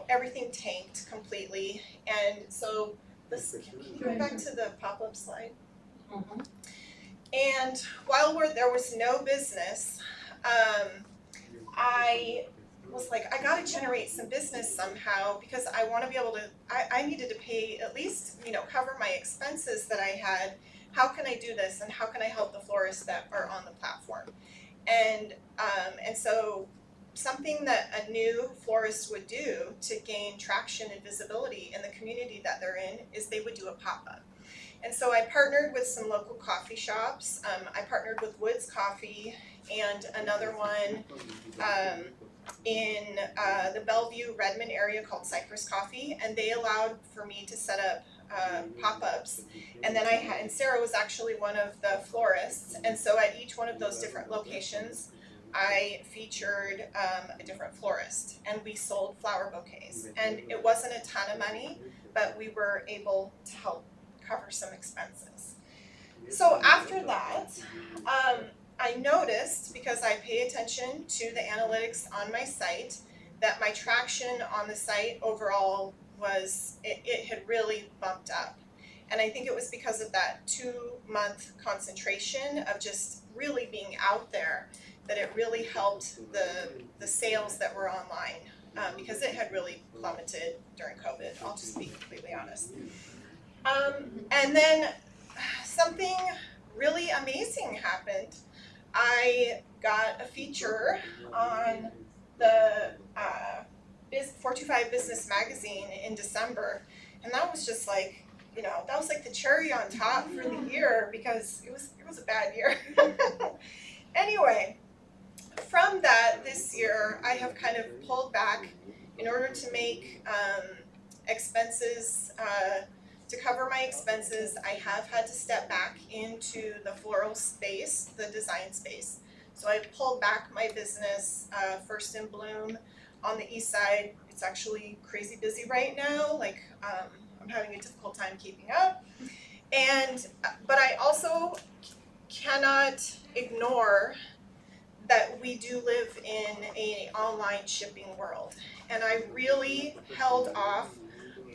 everything tanked completely. And so can you go back to the pop-up slide? Mm-hmm. And while there was no business, I was like, I gotta generate some business somehow because I want to be able to, I needed to pay at least, cover my expenses that I had. How can I do this, and how can I help the florists that are on the platform? And so something that a new florist would do to gain traction and visibility in the community that they're in is they would do a pop-up. And so I partnered with some local coffee shops. I partnered with Woods Coffee and another one in the Bellevue, Redmond area called Cypress Coffee, and they allowed for me to set up pop-ups. And then and Sarah was actually one of the florists, and so at each one of those different locations, I featured a different florist, and we sold flower bouquets. And it wasn't a ton of money, but we were able to help cover some expenses. So after that, I noticed, because I pay attention to the analytics on my site, that my traction on the site overall it had really bumped up. And I think it was because of that 2-month concentration of just really being out there that it really helped the sales that were online, because it had really plummeted during COVID. I'll just be completely honest. And then something really amazing happened. I got a feature on the 425 Business Magazine in December, and that was just like, that was like the cherry on top for the year because it was a bad year. Anyway, from that, this year I have kind of pulled back in order to make expenses. To cover my expenses, I have had to step back into the floral space, the design space. So I pulled back my business, First in Bloom, on the east side. It's actually crazy busy right now. Like I'm having a difficult time keeping up. But I also cannot ignore that we do live in an online shipping world. And I really held off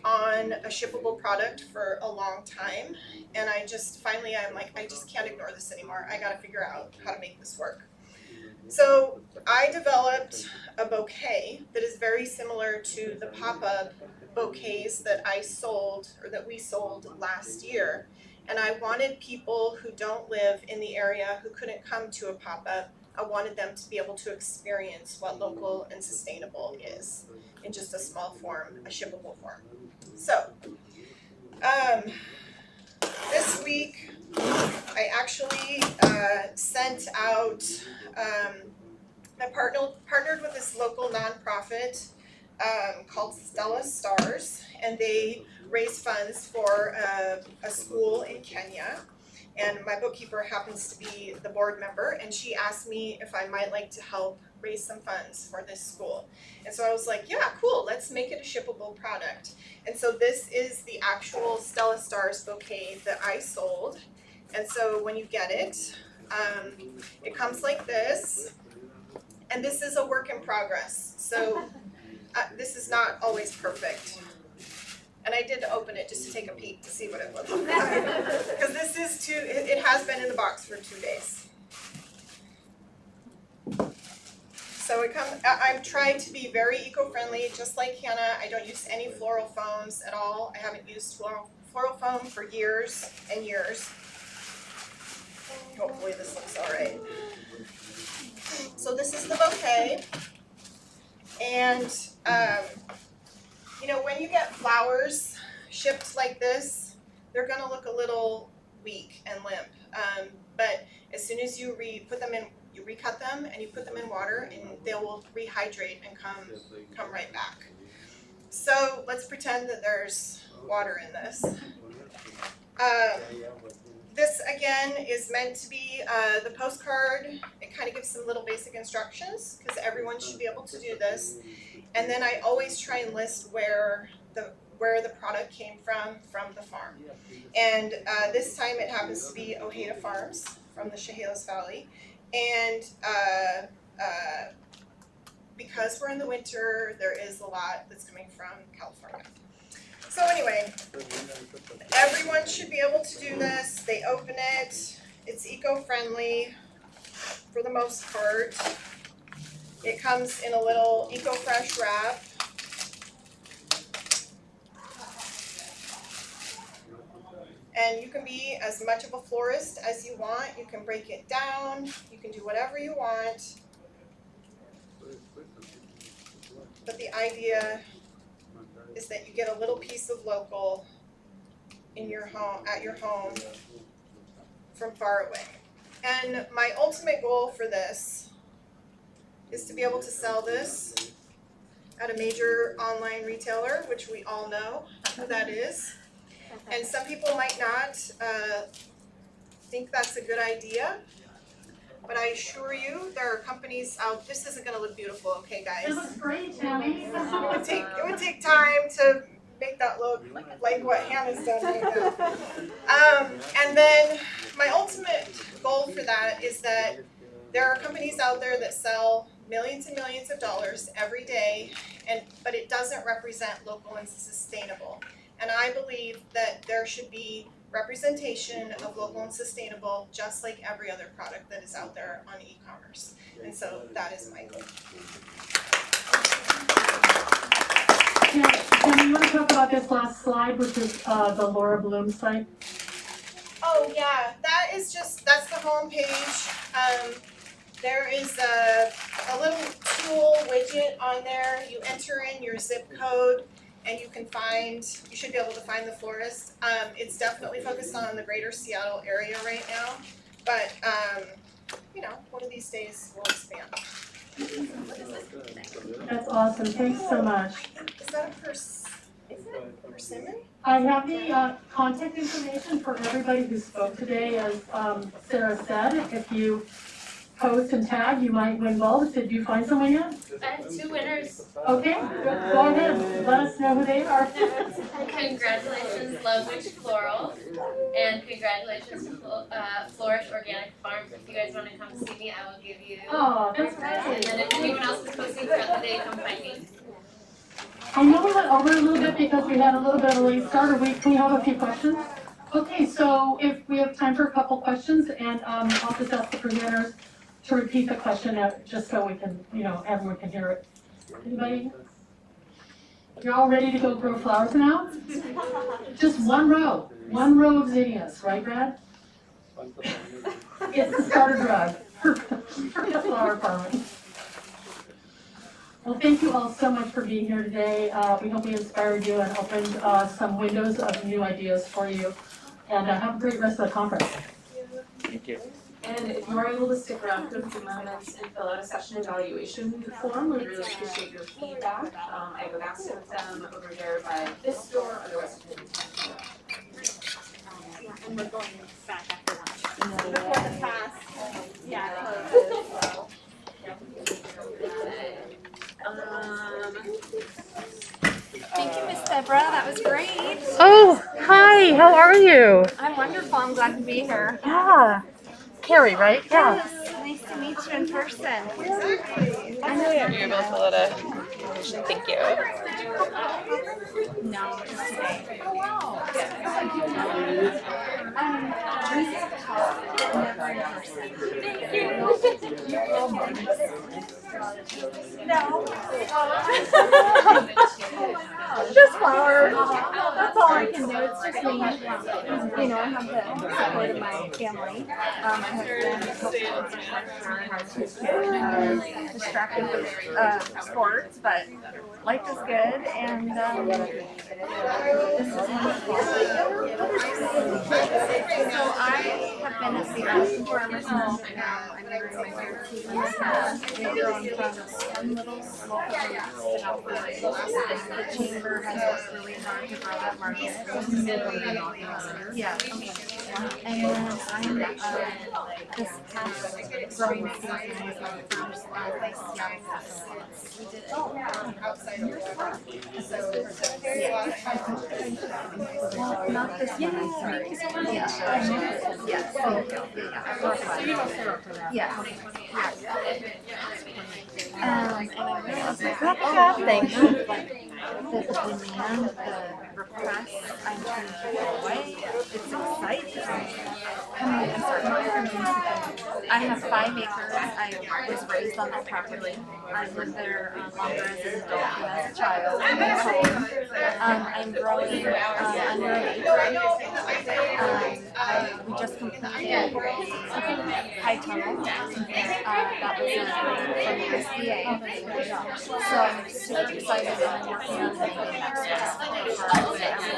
on a shippable product for a long time. And I just finally, I'm like, I just can't ignore this anymore. I gotta figure out how to make this work. So I developed a bouquet that is very similar to the pop-up bouquets that I sold, or that we sold last year. And I wanted people who don't live in the area, who couldn't come to a pop-up, I wanted them to be able to experience what local and sustainable is in just a small form, a shippable form. So, this week I actually sent out, I partnered with this local nonprofit called Stella Stars, and they raise funds for a school in Kenya. And my bookkeeper happens to be the board member, and she asked me if I might like to help raise some funds for this school. And so I was like, yeah, cool, let's make it a shippable product. And so this is the actual Stella Stars bouquet that I sold. And so when you get it, it comes like this. And this is a work in progress. So this is not always perfect. And I did open it just to take a peek to see what it looked like. Because this is it has been in the box for 2 days. So I'm trying to be very eco-friendly, just like Hannah. I don't use any floral foams at all. I haven't used floral foam for years and years. Hopefully this looks all right. So this is the bouquet. And you know, when you get flowers shipped like this, they're gonna look a little weak and limp. But as soon as you put them in, you recut them and you put them in water, and they will rehydrate and come right back. So let's pretend that there's water in this. This again is meant to be the postcard. It kind of gives some little basic instructions because everyone should be able to do this. And then I always try and list where the product came from the farm. And this time it happens to be Ojeda Farms from the Chehalis Valley. And because we're in the winter, there is a lot that's coming from California. So anyway, everyone should be able to do this. They open it. It's eco-friendly for the most part. It comes in a little eco-fresh wrap. And you can be as much of a florist as you want. You can break it down. You can do whatever you want. But the idea is that you get a little piece of local in your home, at your home, from far away. And my ultimate goal for this is to be able to sell this at a major online retailer, which we all know who that is. And some people might not think that's a good idea, but I assure you there are companies out. This isn't going to look beautiful, okay, guys? It looks great, Tammy. It would take time to make that look like what Hannah's done right now. And then my ultimate goal for that is that there are companies out there that sell millions and millions of dollars every day, but it doesn't represent local and sustainable. And I believe that there should be representation of local and sustainable, just like every other product that is out there on e-commerce. And so that is my goal. Can you want to talk about this last slide, which is the Laura Bloom site? Oh yeah, that's the home page. There is a little tool widget on there. You enter in your zip code, and you should be able to find the florist. It's definitely focused on the greater Seattle area right now, but you know, one of these days we'll expand. That's awesome. Thanks so much. Is that a persimmon? I have the contact information for everybody who spoke today. As Sarah said, if you post and tag, you might win balls. Did you find someone yet? I have 2 winners. Okay, go ahead. Let us know who they are. Congratulations, Love Witch Floral, and congratulations to Flourish Organic Farms. If you guys wanna come see me, I will give you. Oh, that's And then if anyone else is posting throughout the day, come find me. I know we went over a little bit because we had a little bit of a late start. Can we have a few questions? Okay, so if we have time for a couple questions, and I'll just ask the presenters to repeat the question just so we can, everyone can hear it. Anybody? You're all ready to go grow flowers now? Just one row of zinnias, right, Brad? It's the starter drug for flower farming. Well, thank you all so much for being here today. We hope we inspired you and opened some windows of new ideas for you. And have a great rest of the conference. Thank you. And if you are able to stick around for a few moments and fill out a session evaluation form, we really appreciate your feedback. I have a basket of them over there by this door, otherwise you can. And we're going back after lunch. Before the pass. Thank you, Miss Deborah. That was great. Oh, hi. How are you? I'm wonderful. I'm glad to be here. Yeah. Carrie, right? Yeah. Yes. Nice to meet you in person. I know you're able to fill out a thank you. No, just today. Just flowers. That's all I can do. It's just me. You know, I have the support of my family. My husband has his kids distracted with sports, but life is good, and this is wonderful. So I have been at the Austin Farmers Market now. I'm in my third season with them. We've grown from one little local roots to now 30. The chamber has worked really hard to grow that market. Yeah. And then I'm this past growing season was my first place we did it outside of well, not this one, I'm sorry. Yes. Yeah. And I realized that thank you. The demand, the request, I'm trying to go away. It's exciting. I'm sorry. I have 5 acres. I was raised on that property. I lived there longer as an adult than as a child. I'm growing under an acre. We just completed a high tunnel. That was from the SBA. So I'm super excited and I'm working on the next one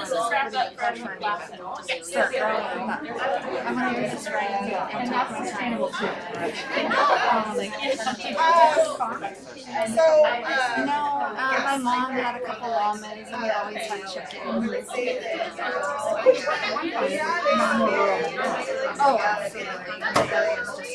for everyone with pressure and start growing. But I want to do this right and take my time. My mom had a couple almonds and we always had chickens. Oh, absolutely. The area is just